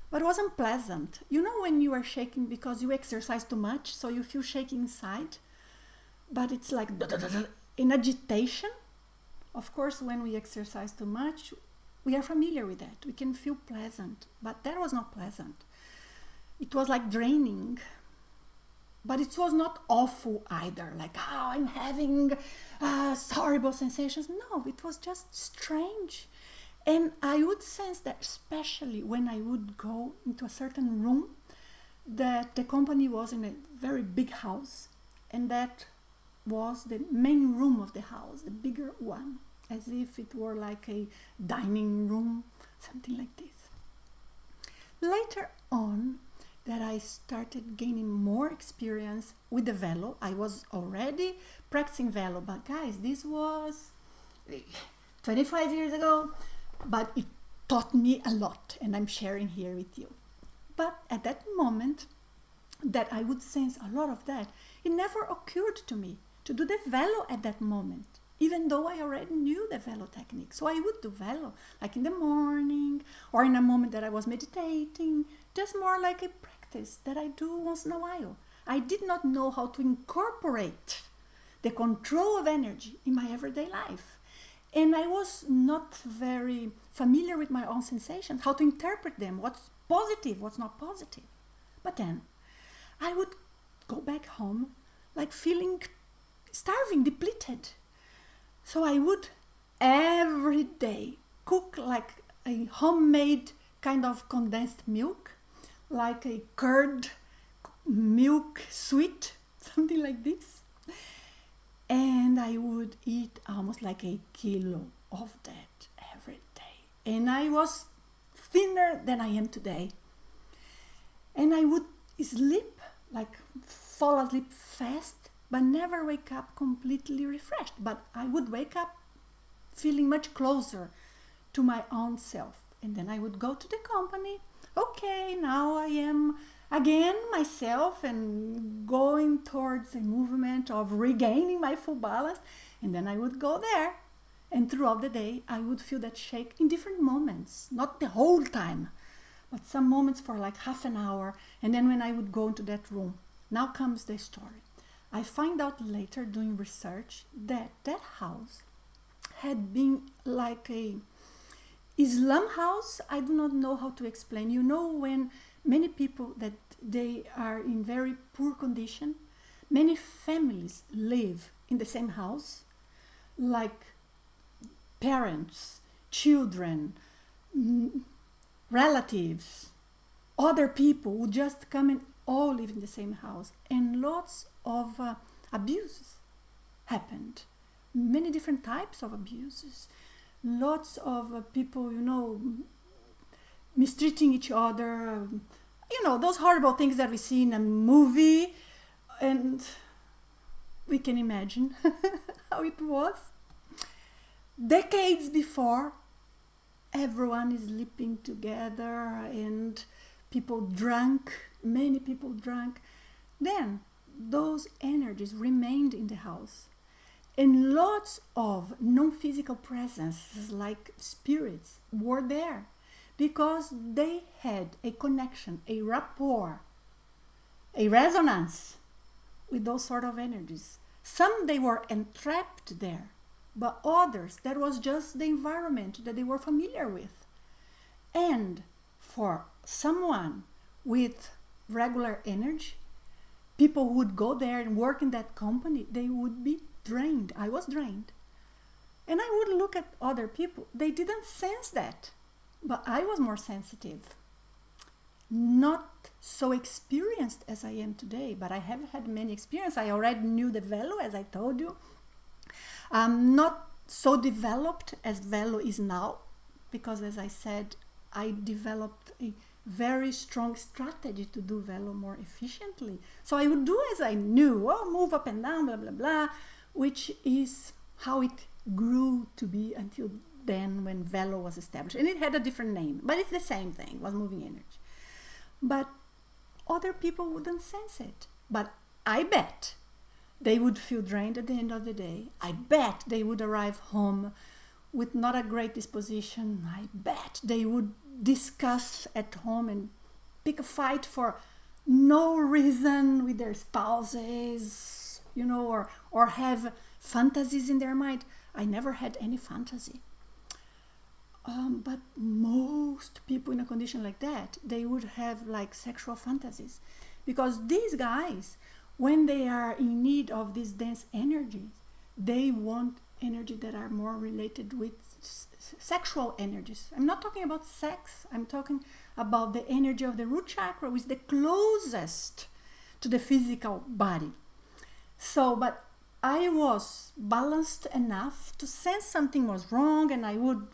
but it wasn't pleasant. You know when you are shaking because you exercise too much, so you feel shaking inside, but it's like in agitation. Of course, when we exercise too much, we are familiar with that. We can feel pleasant, but that was not pleasant. It was like draining, but it was not awful either, like, oh, I'm having horrible sensations. No, it was just strange. And I would sense that, especially when I would go into a certain room, that the company was in a very big house, and that was the main room of the house, the bigger one, as if it were like a dining room, something like this. Later on, that I started gaining more experience with the velo. I was already practicing velo, but guys, this was 25 years ago, but it taught me a lot, and I'm sharing here with you. But at that moment that I would sense a lot of that, it never occurred to me to do the velo at that moment, even though I already knew the velo technique. So I would do velo like in the morning or in a moment that I was meditating, just more like a practice that I do once in a while. I did not know how to incorporate the control of energy in my everyday life. And I was not very familiar with my own sensations, how to interpret them, what's positive, what's not positive. But then I would go back home like feeling starving, depleted. So I would every day cook like a homemade kind of condensed milk, like a curd milk sweet, something like this. And I would eat almost like a kilo of that every day. And I was thinner than I am today. And I would sleep, like fall asleep fast, but never wake up completely refreshed. But I would wake up feeling much closer to my own self. And then I would go to the company. Okay, now I am again myself and going towards a movement of regaining my full balance. And then I would go there. And throughout the day, I would feel that shake in different moments, not the whole time, but some moments for like half an hour. And then when I would go into that room, now comes the story. I find out later doing research that that house had been like a Islam house. I do not know how to explain. You know, when many people that they are in very poor condition, many families live in the same house, like parents, children, relatives, other people would just come and all live in the same house. And lots of abuses happened. Many different types of abuses. Lots of people, mistreating each other. Those horrible things that we see in a movie. And we can imagine how it was. Decades before, everyone is sleeping together and people drunk, many people drunk. Then those energies remained in the house. And lots of non-physical presences like spirits were there because they had a connection, a rapport, a resonance with those sort of energies. Some they were entrapped there, but others that was just the environment that they were familiar with. And for someone with regular energy, people who would go there and work in that company, they would be drained. I was drained. And I would look at other people. They didn't sense that. But I was more sensitive. Not so experienced as I am today, but I have had many experiences. I already knew the Velo, as I told you. Not so developed as Velo is now, because as I said, I developed a very strong strategy to do Velo more efficiently. So I would do as I knew, move up and down, blah, blah, blah, which is how it grew to be until then when Velo was established. And it had a different name, but it's the same thing, was moving energy. But other people wouldn't sense it. But I bet they would feel drained at the end of the day. I bet they would arrive home with not a great disposition. I bet they would discuss at home and pick a fight for no reason with their spouses, or have fantasies in their mind. I never had any fantasy. But most people in a condition like that, they would have like sexual fantasies. Because these guys, when they are in need of these dense energies, they want energy that are more related with sexual energies. I'm not talking about sex. I'm talking about the energy of the root chakra, which is the closest to the physical body. So, but I was balanced enough to sense something was wrong, and I would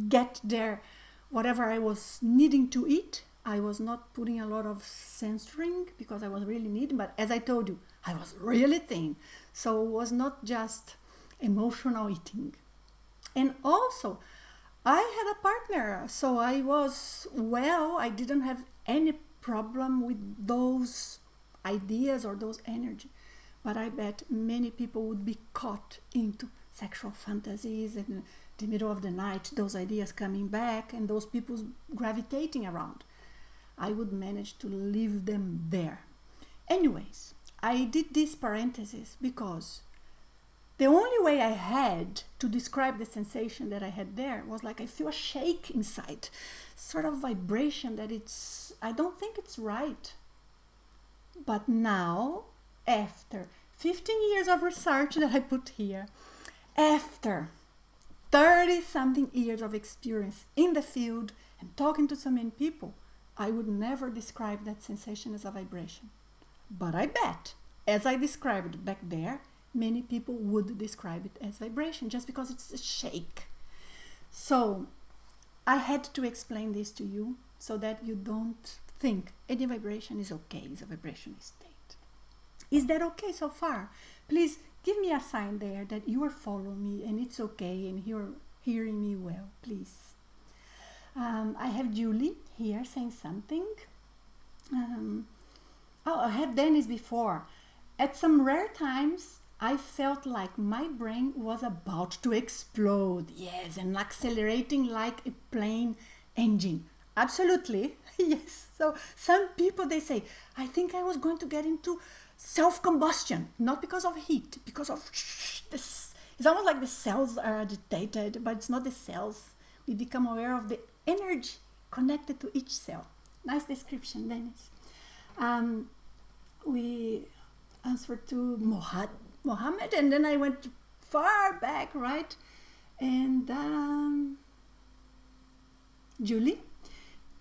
get there whatever I was needing to eat. I was not putting a lot of censoring because I was really needing, but as I told you, I was really thin. So it was not just emotional eating. And also, I had a partner, so I was well. I didn't have any problem with those ideas or those energy. But I bet many people would be caught into sexual fantasies in the middle of the night, those ideas coming back and those people gravitating around. I would manage to leave them there. Anyways, I did this parenthesis because the only way I had to describe the sensation that I had there was like I feel a shake inside, sort of vibration that I don't think it's right. But now, after 15 years of research that I put here, after 30-something years of experience in the field and talking to so many people, I would never describe that sensation as a vibration. But I bet, as I described back there, many people would describe it as vibration just because it's a shake. So I had to explain this to you so that you don't think any vibration is okay, it's a vibrational state. Is that okay so far? Please give me a sign there that you are following me and it's okay and you're hearing me well, please. I have Julie here saying something. I had Dennis before. At some rare times, I felt like my brain was about to explode. Yes, and accelerating like a plane engine. Absolutely, yes. So some people, they say, I think I was going to get into self-combustion, not because of heat, because of this. It's almost like the cells are agitated, but it's not the cells. We become aware of the energy connected to each cell. Nice description, Dennis. We answered to Mohammed, and then I went far back, right? And Julie,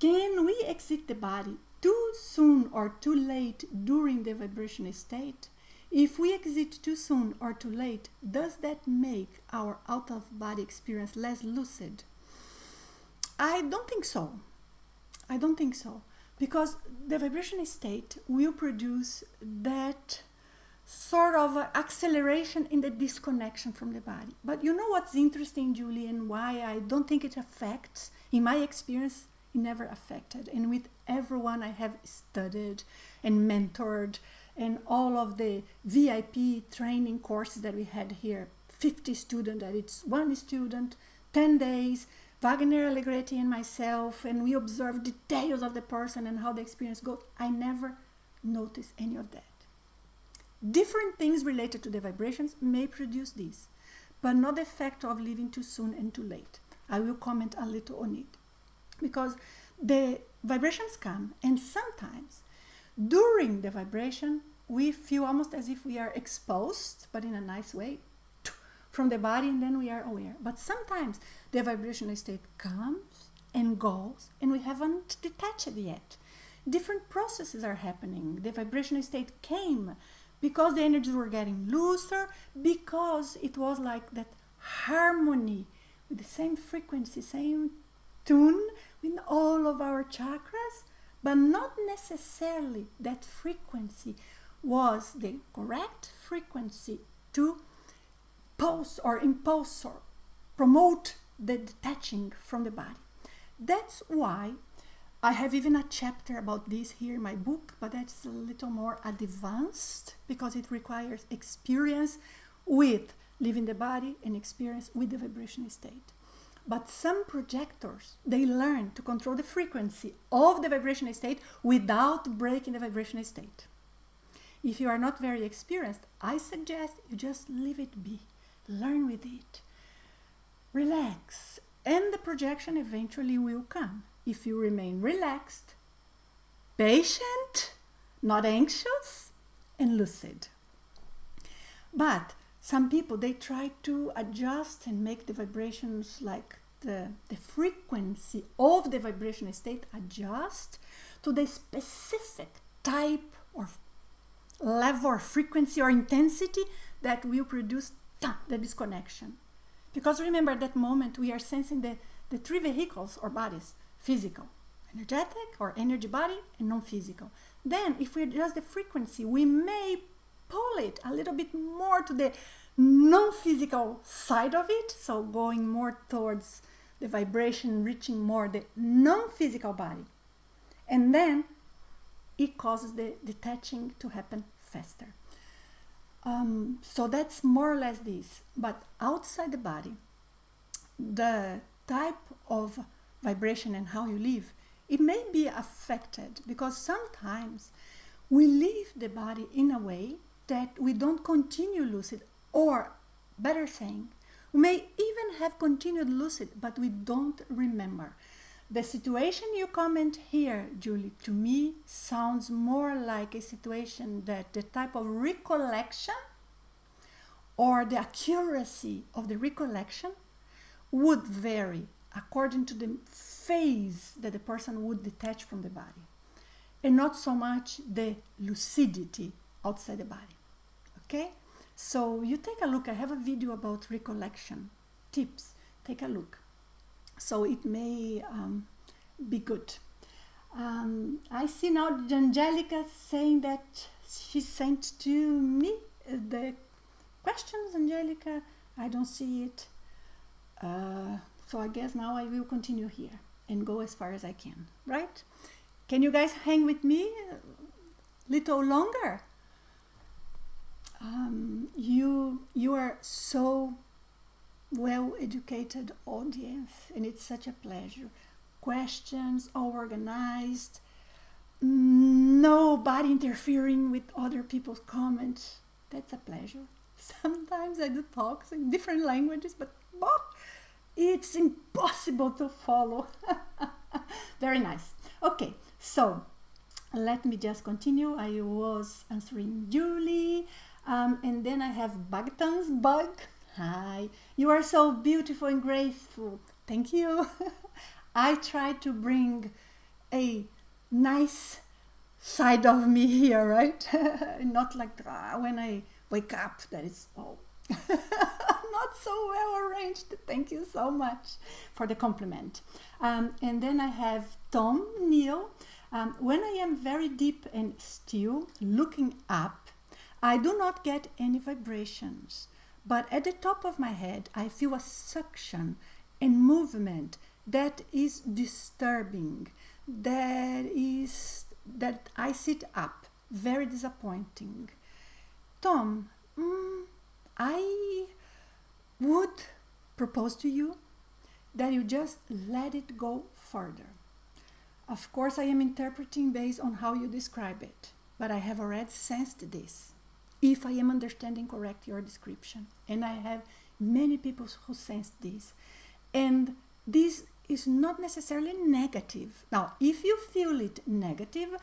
can we exit the body too soon or too late during the vibrational state? If we exit too soon or too late, does that make our out-of-body experience less lucid? I don't think so. I don't think so. Because the vibrational state will produce that sort of acceleration in the disconnection from the body. But you know what's interesting, Julie, and why I don't think it affects? In my experience, it never affected. And with everyone I have studied and mentored, and all of the VIP training courses that we had here, 50 students, that it's one student, 10 days, Wagner, Allegretti, and myself, and we observe details of the person and how the experience goes. I never noticed any of that. Different things related to the vibrations may produce this, but not the effect of leaving too soon and too late. I will comment a little on it. Because the vibrations come, and sometimes during the vibration, we feel almost as if we are exposed, but in a nice way, from the body, and then we are aware. But sometimes the vibrational state comes and goes, and we haven't detached it yet. Different processes are happening. The vibrational state came because the energies were getting looser, because it was like that harmony with the same frequency, same tune with all of our chakras, but not necessarily that frequency was the correct frequency to pulse or impulse or promote the detaching from the body. That's why I have even a chapter about this here in my book, but that's a little more advanced because it requires experience with leaving the body and experience with the vibrational state. But some projectors, they learn to control the frequency of the vibrational state without breaking the vibrational state. If you are not very experienced, I suggest you just leave it be. Learn with it. Relax. And the projection eventually will come. If you remain relaxed, patient, not anxious, and lucid. But some people, they try to adjust and make the vibrations like the frequency of the vibrational state adjust to the specific type or level or frequency or intensity that will produce the disconnection. Because remember, at that moment, we are sensing the three vehicles or bodies: physical, energetic or energy body, and non-physical. Then, if we adjust the frequency, we may pull it a little bit more to the non-physical side of it, so going more towards the vibration, reaching more the non-physical body. And then it causes the detaching to happen faster. So that's more or less this. But outside the body, the type of vibration and how you live, it may be affected because sometimes we leave the body in a way that we don't continue lucid, or better saying, we may even have continued lucid, but we don't remember. The situation you comment here, Julie, to me sounds more like a situation that the type of recollection or the accuracy of the recollection would vary according to the phase that the person would detach from the body, and not so much the lucidity outside the body. Okay? So you take a look. I have a video about recollection tips. Take a look. So it may be good. I see now Angelica saying that she sent to me the questions. Angelica, I don't see it. So I guess now I will continue here and go as far as I can, right? Can you guys hang with me a little longer? You are so well-educated audience, and it's such a pleasure. Questions all organized, nobody interfering with other people's comments. That's a pleasure. Sometimes I do talks in different languages, but it's impossible to follow. Very nice. Okay, so let me just continue. I was answering Julie, and then I have Bagtan's Bug. Hi, you are so beautiful and graceful. Thank you. I try to bring a nice side of me here, right? Not like when I wake up that it's all not so well arranged. Thank you so much for the compliment. And then I have Tom Neil. When I am very deep and still looking up, I do not get any vibrations, but at the top of my head I feel a suction and movement that is disturbing, that I sit up, very disappointing. Tom, I would propose to you that you just let it go further. Of course, I am interpreting based on how you describe it, but I have already sensed this, if I am understanding correct your description. And I have many people who sense this. And this is not necessarily negative. Now, if you feel it negative,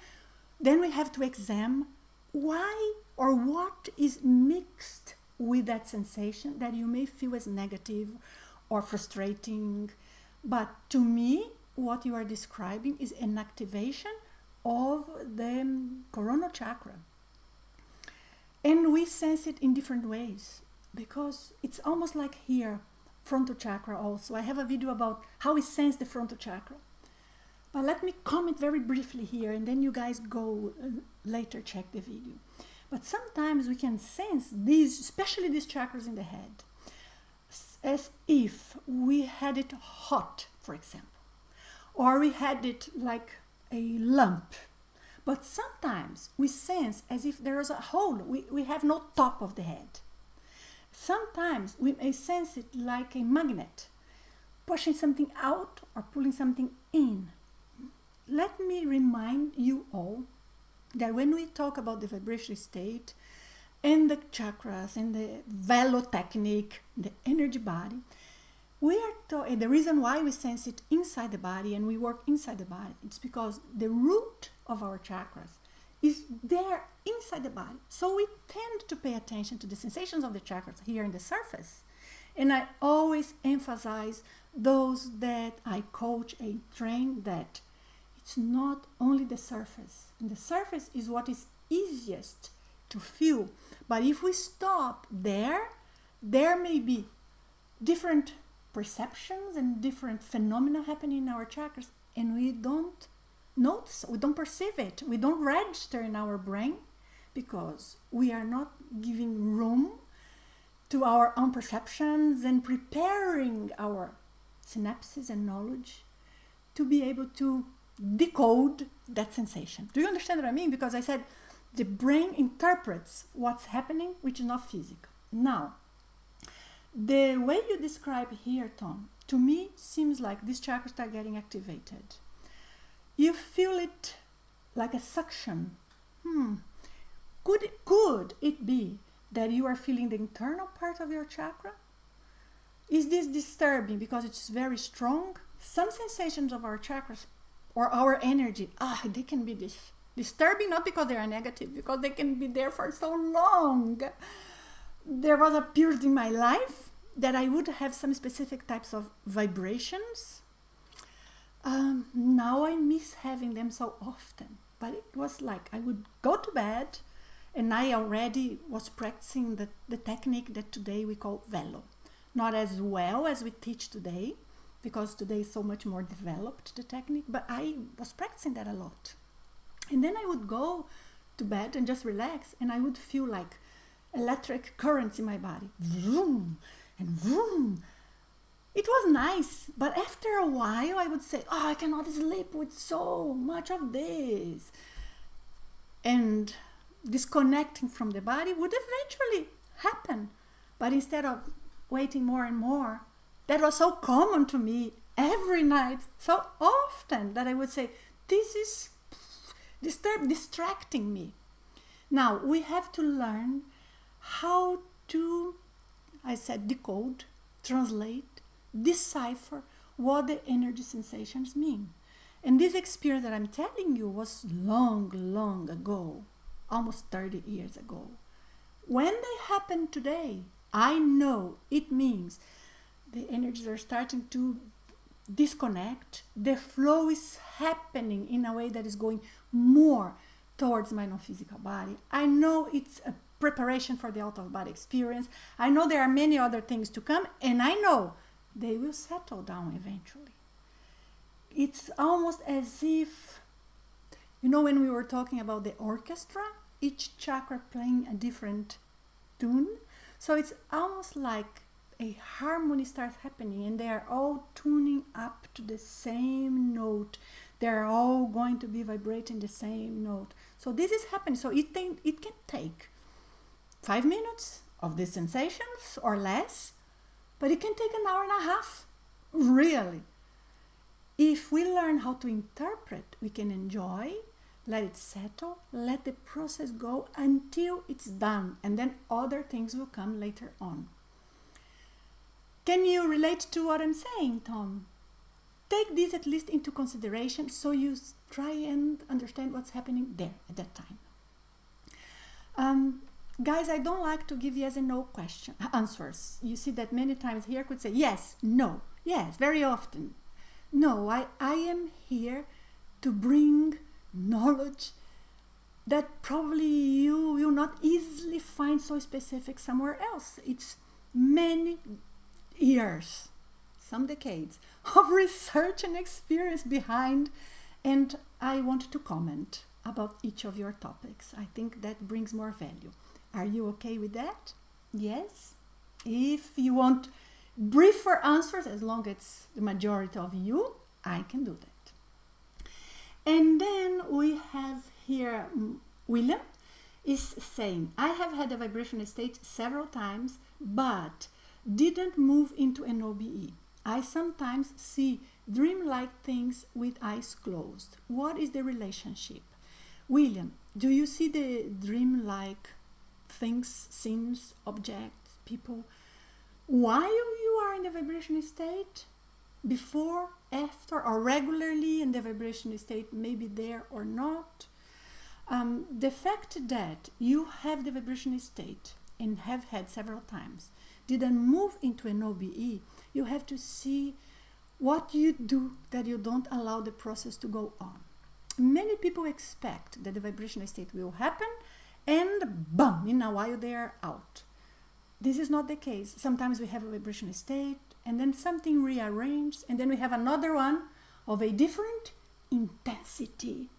then we have to examine why or what is mixed with that sensation that you may feel as negative or frustrating. But to me, what you are describing is an activation of the coronal chakra. And we sense it in different ways because it's almost like here, frontal chakra also. I have a video about how we sense the frontal chakra. But let me comment very briefly here, and then you guys go later check the video. But sometimes we can sense these, especially these chakras in the head, as if we had it hot, for example, or we had it like a lump. But sometimes we sense as if there is a hole. We have no top of the head. Sometimes we may sense it like a magnet, pushing something out or pulling something in. Let me remind you all that when we talk about the vibration state and the chakras and the velo technique, the energy body, we are the reason why we sense it inside the body and we work inside the body. It's because the root of our chakras is there inside the body. So we tend to pay attention to the sensations of the chakras here in the surface. And I always emphasize those that I coach and train that it's not only the surface. And the surface is what is easiest to feel. But if we stop there, there may be different perceptions and different phenomena happening in our chakras, and we don't notice, we don't perceive it, we don't register in our brain because we are not giving room to our own perceptions and preparing our synapses and knowledge to be able to decode that sensation. Do you understand what I mean? Because I said the brain interprets what's happening, which is not physical. Now, the way you describe here, Tom, to me seems like these chakras are getting activated. You feel it like a suction. Could it be that you are feeling the internal part of your chakra? Is this disturbing because it's very strong? Some sensations of our chakras or our energy, they can be disturbing, not because they are negative, because they can be there for so long. There was a period in my life that I would have some specific types of vibrations. Now I miss having them so often. But it was like I would go to bed and I already was practicing the technique that today we call velo. Not as well as we teach today, because today is so much more developed, the technique, but I was practicing that a lot. And then I would go to bed and just relax, and I would feel like electric currents in my body. Vroom and vroom. It was nice, but after a while I would say, I cannot sleep with so much of this. And disconnecting from the body would eventually happen. But instead of waiting more and more, that was so common to me every night, so often, that I would say, this is distracting me. Now, we have to learn how to, I said, decode, translate, decipher what the energy sensations mean. And this experience that I'm telling you was long ago, almost 30 years ago. When they happen today, I know it means the energies are starting to disconnect, the flow is happening in a way that is going more towards my non-physical body. I know it's a preparation for the out-of-body experience. I know there are many other things to come, and I know they will settle down eventually. It's almost as if, when we were talking about the orchestra, each chakra playing a different tune. So it's almost like a harmony starts happening, and they are all tuning up to the same note. They're all going to be vibrating the same note. So this is happening. So it can take 5 minutes of these sensations or less, but it can take an hour and a half, really. If we learn how to interpret, we can enjoy, let it settle, let the process go until it's done, and then other things will come later on. Can you relate to what I'm saying, Tom? Take this at least into consideration so you try and understand what's happening there at that time. Guys, I don't like to give yes and no answers. You see that many times here I could say yes, no, yes, very often. No, I am here to bring knowledge that probably you will not easily find so specific somewhere else. It's many years, some decades of research and experience behind, and I want to comment about each of your topics. I think that brings more value. Are you okay with that? Yes? If you want briefer answers, as long as it's the majority of you, I can do that. And then we have here William is saying, I have had a vibrational state several times, but didn't move into an OBE. I sometimes see dream-like things with eyes closed. What is the relationship? William, do you see the dream-like things, scenes, objects, people, while you are in the vibrational state? Before, after, or regularly in the vibrational state, maybe there or not? The fact that you have the vibrational state and have had several times, didn't move into an OBE, you have to see what you do that you don't allow the process to go on. Many people expect that the vibrational state will happen and boom, in a while they are out. This is not the case. Sometimes we have a vibrational state and then something rearranged, and then we have another one of a different intensity,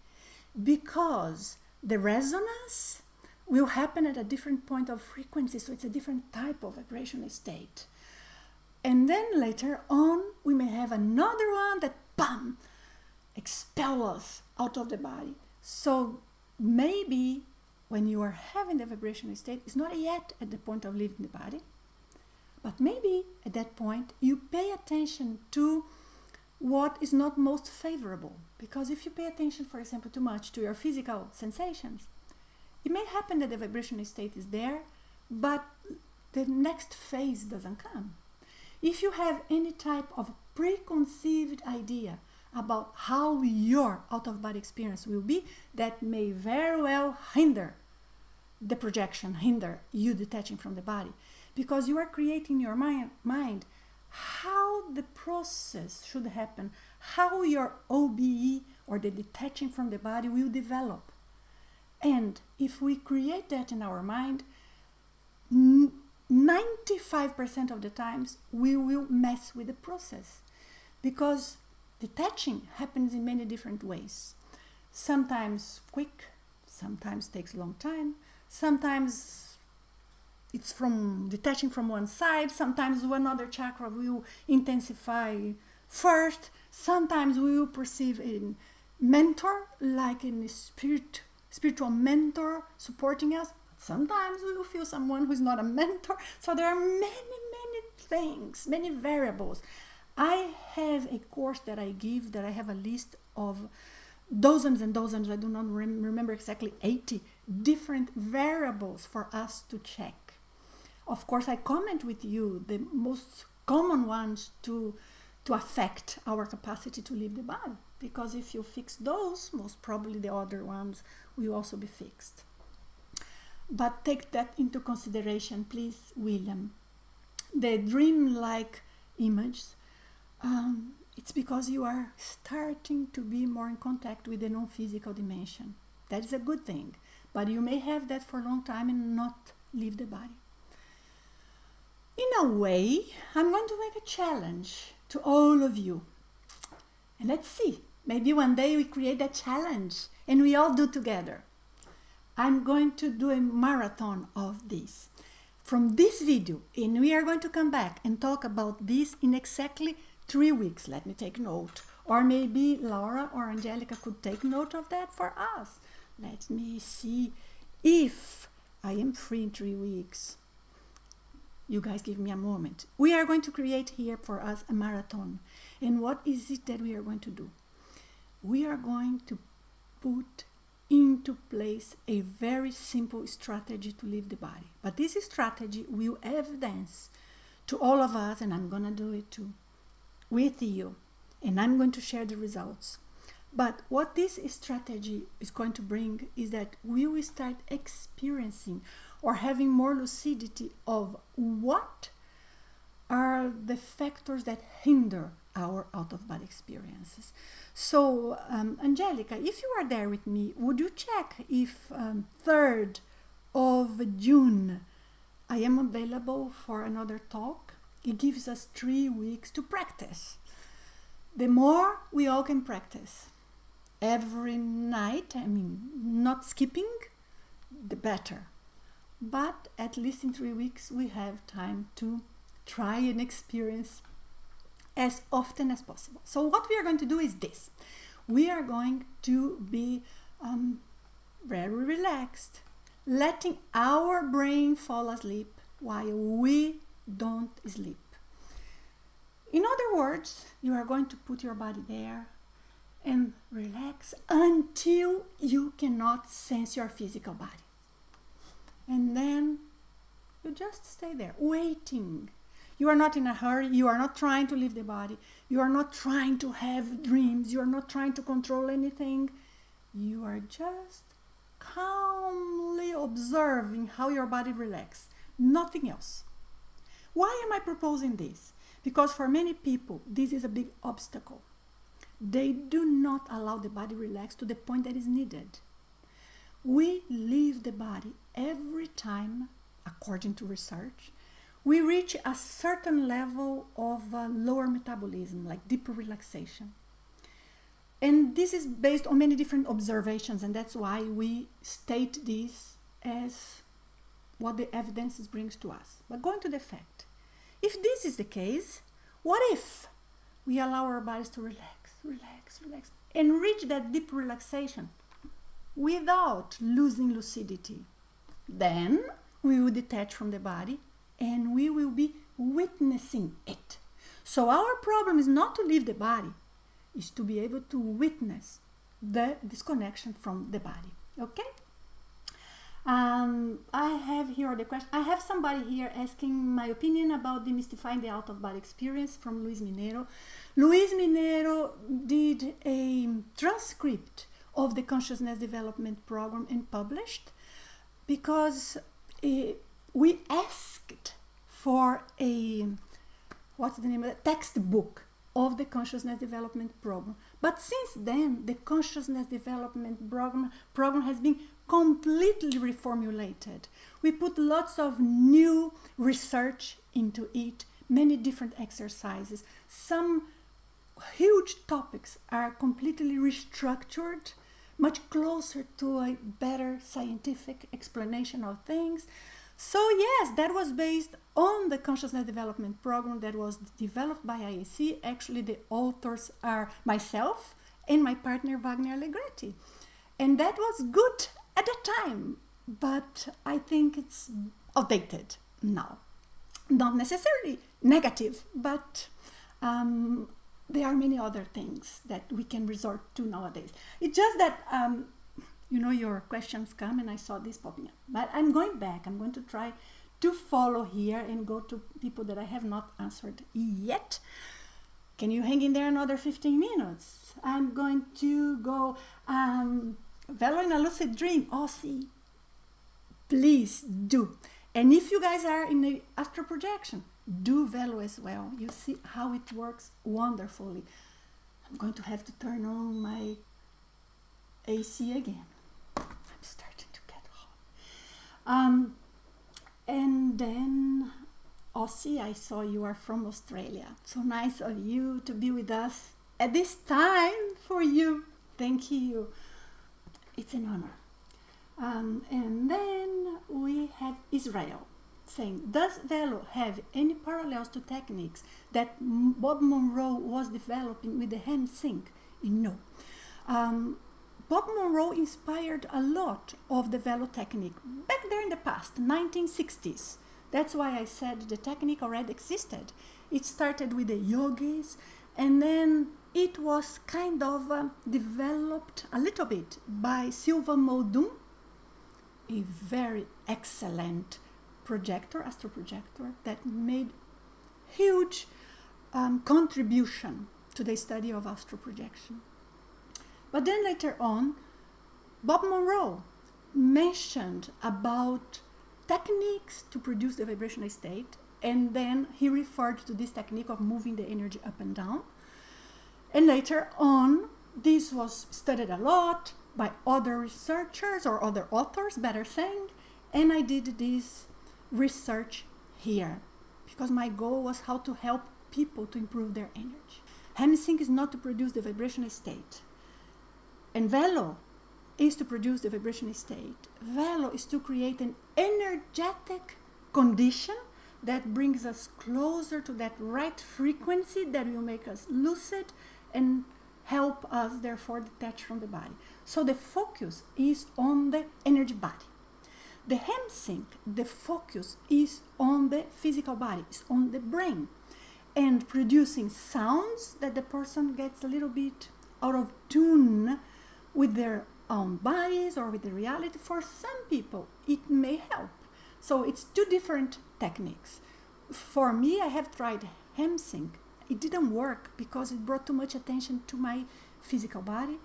because the resonance will happen at a different point of frequency, so it's a different type of vibrational state. And then later on, we may have another one that, bam, expel us out of the body. So maybe when you are having the vibrational state, it's not yet at the point of leaving the body, but maybe at that point you pay attention to what is not most favorable. Because if you pay attention, for example, too much to your physical sensations, it may happen that the vibrational state is there, but the next phase doesn't come. If you have any type of preconceived idea about how your out-of-body experience will be, that may very well hinder the projection, hinder you detaching from the body, because you are creating in your mind how the process should happen, how your OBE or the detaching from the body will develop. And if we create that in our mind, 95% of the times we will mess with the process, because detaching happens in many different ways. Sometimes quick, sometimes takes a long time, sometimes it's from detaching from one side, sometimes one other chakra will intensify first, sometimes we will perceive a mentor, like a spiritual mentor supporting us. Sometimes we will feel someone who is not a mentor. So there are many things, many variables. I have a course that I give, that I have a list of dozens and dozens, I do not remember exactly, 80 different variables for us to check. Of course, I comment with you the most common ones to affect our capacity to leave the body. Because if you fix those, most probably the other ones will also be fixed. But take that into consideration, please, William. The dream-like images, It's because you are starting to be more in contact with the non-physical dimension. That is a good thing. But you may have that for a long time and not leave the body. In a way, I'm going to make a challenge to all of you. And let's see, maybe one day we create that challenge and we all do together. I'm going to do a marathon of this from this video, and we are going to come back and talk about this in exactly 3 weeks. Let me take note. Or maybe Laura or Angelica could take note of that for us. Let me see if I am free in 3 weeks. You guys give me a moment. We are going to create here for us a marathon. And what is it that we are going to do? We are going to put into place a very simple strategy to leave the body. But this strategy will evidence to all of us, and I'm going to do it too, with you. And I'm going to share the results. But what this strategy is going to bring is that we will start experiencing or having more lucidity of what are the factors that hinder our out-of-body experiences. So, Angelica, if you are there with me, would you check if 3rd of June I am available for another talk? It gives us 3 weeks to practice. The more we all can practice every night, not skipping, the better. But at least in 3 weeks we have time to try and experience as often as possible. So what we are going to do is this. We are going to be very relaxed, letting our brain fall asleep while we don't sleep. In other words, you are going to put your body there and relax until you cannot sense your physical body. And then you just stay there, waiting. You are not in a hurry. You are not trying to leave the body. You are not trying to have dreams. You are not trying to control anything. You are just calmly observing how your body relaxes. Nothing else. Why am I proposing this? Because for many people, this is a big obstacle. They do not allow the body relax to the point that is needed. We leave the body every time, according to research, we reach a certain level of lower metabolism, like deeper relaxation. And this is based on many different observations, and that's why we state this as what the evidence brings to us. But going to the fact, if this is the case, what if we allow our bodies to relax, and reach that deep relaxation without losing lucidity? Then we will detach from the body and we will be witnessing it. So our problem is not to leave the body, is to be able to witness the disconnection from the body. Okay? I have here the question. I have somebody here asking my opinion about demystifying the out-of-body experience from Luis Minero. Luis Minero did a transcript of the consciousness development program and published because we asked for a, what's the name of it? Textbook of the consciousness development program. But since then, the consciousness development program has been completely reformulated. We put lots of new research into it, many different exercises. Some huge topics are completely restructured, much closer to a better scientific explanation of things. So yes, that was based on the consciousness development program that was developed by IAC. Actually, the authors are myself and my partner Wagner Allegretti. And that was good at the time, but I think it's outdated now. Not necessarily negative, but there are many other things that we can resort to nowadays. It's just that your questions come and I saw this popping up. But I'm going back. I'm going to try to follow here and go to people that I have not answered yet. Can you hang in there another 15 minutes? I'm going to go, Velo in a lucid dream. Oh, see. Please do. And if you guys are in the astral projection, do Velo as well. You see how it works wonderfully. I'm going to have to turn on my AC again. I'm starting to get hot. And then, Ossie, I saw you are from Australia. So nice of you to be with us at this time for you. Thank you. It's an honor. And then we have Israel saying, does Velo have any parallels to techniques that Bob Monroe was developing with the hand sync? No. Bob Monroe inspired a lot of the Velo technique back there in the past, 1960s. That's why I said the technique already existed. It started with the yogis, and then it was kind of developed a little bit by Silva Muldoon, a very excellent projector, astral projector, that made huge contribution to the study of astral projection. But then later on, Bob Monroe mentioned about techniques to produce the vibrational state, and then he referred to this technique of moving the energy up and down. And later on, this was studied a lot by other researchers, or other authors, better saying, and I did this research here because my goal was how to help people to improve their energy. Hemsync is not to produce the vibrational state, and Velo is to produce the vibrational state. Velo is to create an energetic condition that brings us closer to that right frequency that will make us lucid and help us therefore detach from the body. So the focus is on the energy body. The Hemsync, the focus is on the physical body, is on the brain, and producing sounds that the person gets a little bit out of tune with their own bodies or with the reality. For some people, it may help. So it's two different techniques. For me, I have tried Hemsync. It didn't work because it brought too much attention to my physical body.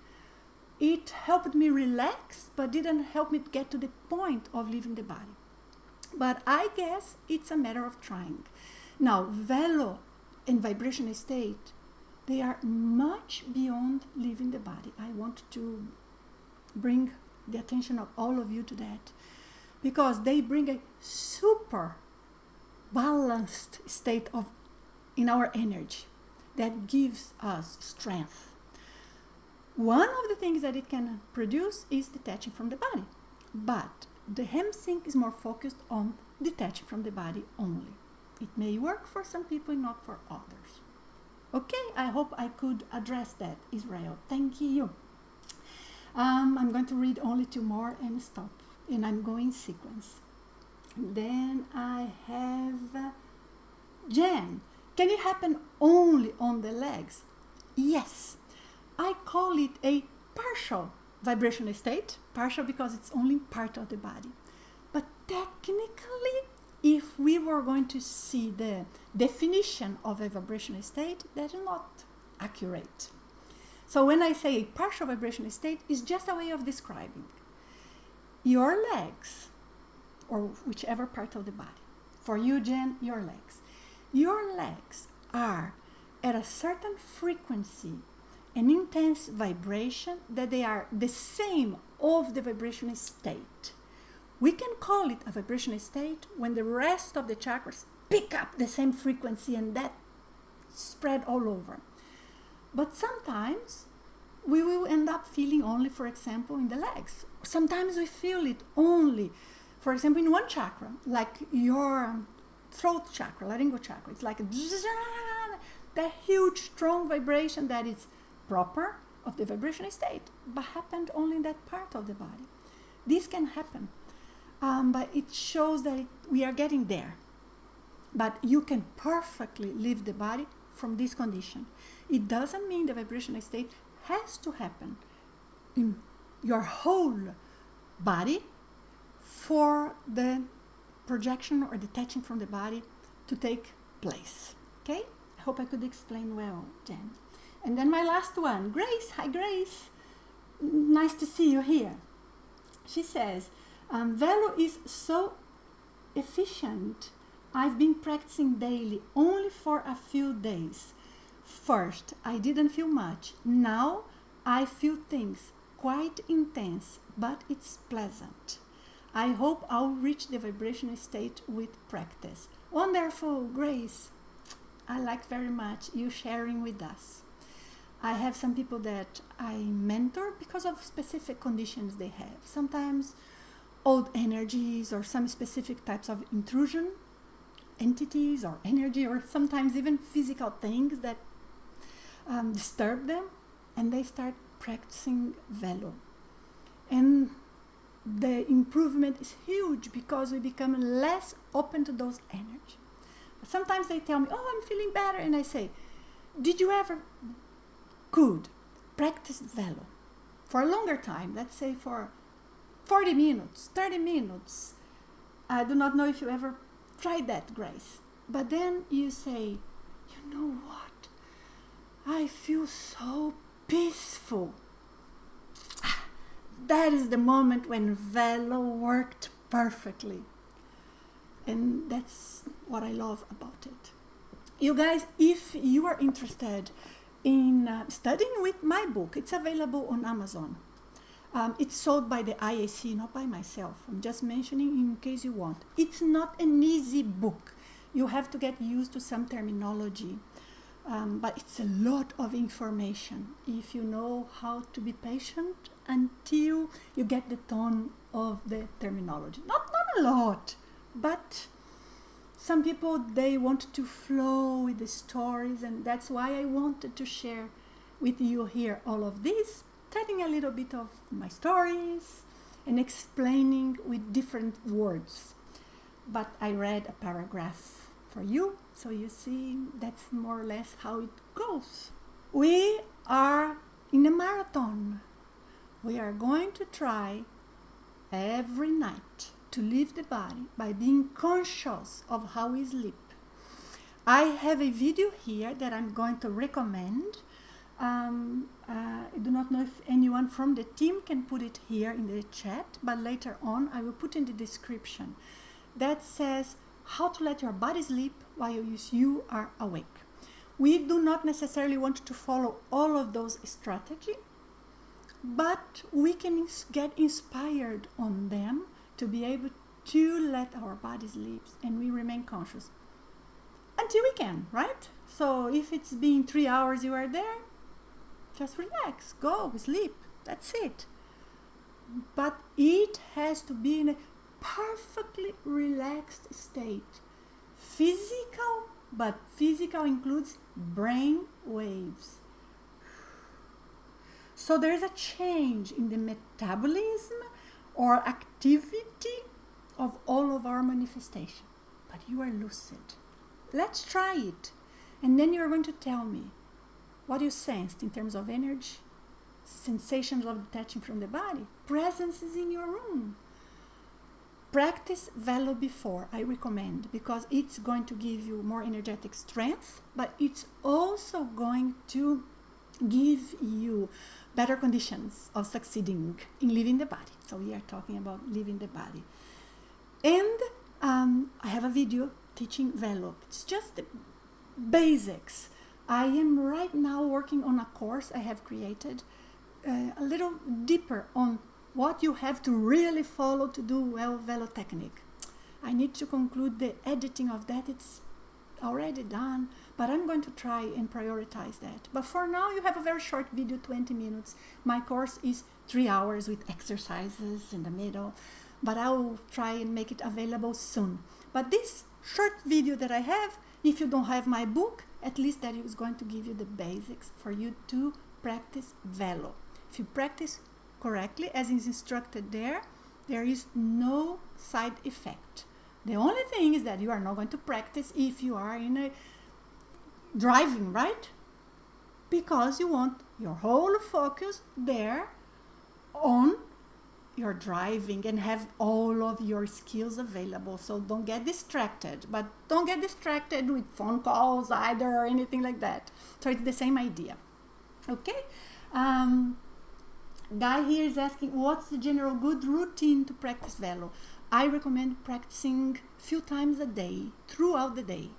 It helped me relax, but didn't help me get to the point of leaving the body. But I guess it's a matter of trying. Now, Velo and vibrational state, they are much beyond leaving the body. I want to bring the attention of all of you to that, because they bring a super balanced state of in our energy that gives us strength. One of the things that it can produce is detaching from the body, but the Hemsync is more focused on detaching from the body only. It may work for some people, not for others. Okay, I hope I could address that, Israel. Thank you. I'm going to read only two more and stop, and I'm going sequence. Then I have Jen. Can it happen only on the legs? Yes. I call it a partial vibrational state. Partial because it's only part of the body. But technically, if we were going to see the definition of a vibrational state, that is not accurate. So when I say a partial vibrational state, it's just a way of describing your legs, or whichever part of the body. For you, Jen, your legs. Your legs are at a certain frequency, an intense vibration, that they are the same of the vibrational state. We can call it a vibrational state when the rest of the chakras pick up the same frequency and that spread all over. But sometimes we will end up feeling only, for example, in the legs. Sometimes we feel it only, for example, in one chakra, like your throat chakra, laryngeal chakra. It's like that huge, strong vibration that is proper of the vibrational state, but happened only in that part of the body. This can happen, but it shows that we are getting there. But you can perfectly leave the body from this condition. It doesn't mean the vibrational state has to happen in your whole body for the projection or detaching from the body to take place. Okay? I hope I could explain well, Jen. And then my last one, Grace. Hi, Grace. Nice to see you here. She says, Velo is so efficient. I've been practicing daily only for a few days. First, I didn't feel much. Now, I feel things quite intense, but it's pleasant. I hope I'll reach the vibrational state with practice. Wonderful, Grace. I like very much you sharing with us. I have some people that I mentor because of specific conditions they have. Sometimes old energies or some specific types of intrusion, entities or energy, or sometimes even physical things that disturb them, and they start practicing velo. And the improvement is huge because we become less open to those energies. Sometimes they tell me, oh, I'm feeling better. And I say, did you ever practice velo for a longer time? Let's say for 40 minutes, 30 minutes. I do not know if you ever tried that, Grace. But then you say, you know what? I feel so peaceful. That is the moment when velo worked perfectly. And that's what I love about it. You guys, if you are interested in studying with my book, it's available on Amazon. It's sold by the IAC, not by myself. I'm just mentioning in case you want. It's not an easy book. You have to get used to some terminology. But it's a lot of information if you know how to be patient until you get the tone of the terminology. Not a lot, but some people, they want to flow with the stories, and that's why I wanted to share with you here all of this, telling a little bit of my stories and explaining with different words. But I read a paragraph for you, so you see that's more or less how it goes. We are in a marathon. We are going to try every night to leave the body by being conscious of how we sleep. I have a video here that I'm going to recommend. I do not know if anyone from the team can put it here in the chat, but later on I will put in the description. That says how to let your body sleep while you are awake. We do not necessarily want to follow all of those strategies, but we can get inspired on them to be able to let our body sleep and we remain conscious until we can, right? So if it's been 3 hours you are there, just relax, go sleep, that's it. But it has to be in a perfectly relaxed state. Physical, but physical includes brain waves. So there is a change in the metabolism or activity of all of our manifestation. But you are lucid. Let's try it. And then you're going to tell me what you sensed in terms of energy, sensations of detaching from the body, presences in your room. Practice velo before, I recommend, because it's going to give you more energetic strength, but it's also going to give you better conditions of succeeding in leaving the body. So we are talking about leaving the body. And I have a video teaching velo. It's just the basics. I am right now working on a course I have created a little deeper on what you have to really follow to do well velo technique. I need to conclude the editing of that. It's already done, but I'm going to try and prioritize that. But for now, you have a very short video, 20 minutes. My course is 3 hours with exercises in the middle, but I will try and make it available soon. But this short video that I have, if you don't have my book, at least that is going to give you the basics for you to practice velo. If you practice correctly, as is instructed there, there is no side effect. The only thing is that you are not going to practice if you are in a driving, right? Because you want your whole focus there on your driving and have all of your skills available. So don't get distracted, but don't get distracted with phone calls either or anything like that. So it's the same idea. Okay? Guy here is asking, what's the general good routine to practice velo? I recommend practicing a few times a day, throughout the day,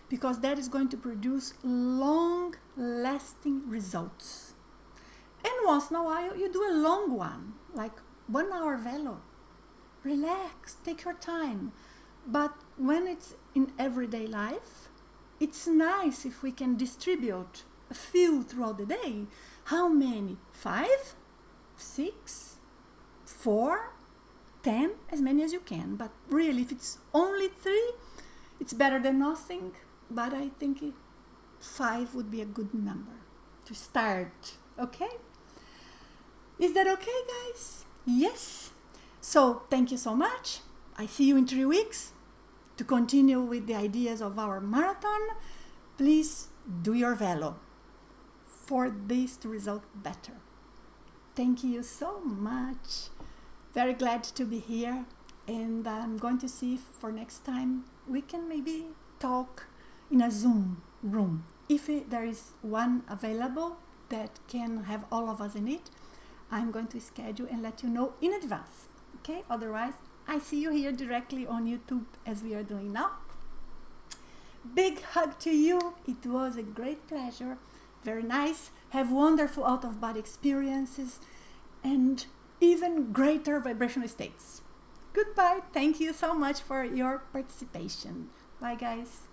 because that is going to produce long-lasting results. And once in a while, you do a long one, like 1 hour velo. Relax, take your time. But when it's in everyday life, it's nice if we can distribute a few throughout the day. How many? 5? 6? 4? 10? As many as you can. But really, if it's only 3, it's better than nothing. But I think 5 would be a good number to start. Okay? Is that okay, guys? Yes. So thank you so much. I see you in 3 weeks to continue with the ideas of our marathon. Please do your velo for this to result better. Thank you so much. Very glad to be here, and I'm going to see if for next time we can maybe talk in a Zoom room. If there is one available that can have all of us in it, I'm going to schedule and let you know in advance. Okay? Otherwise, I see you here directly on YouTube as we are doing now. Big hug to you. It was a great pleasure. Very nice. Have wonderful out-of-body experiences and even greater vibrational states. Goodbye. Thank you so much for your participation. Bye, guys.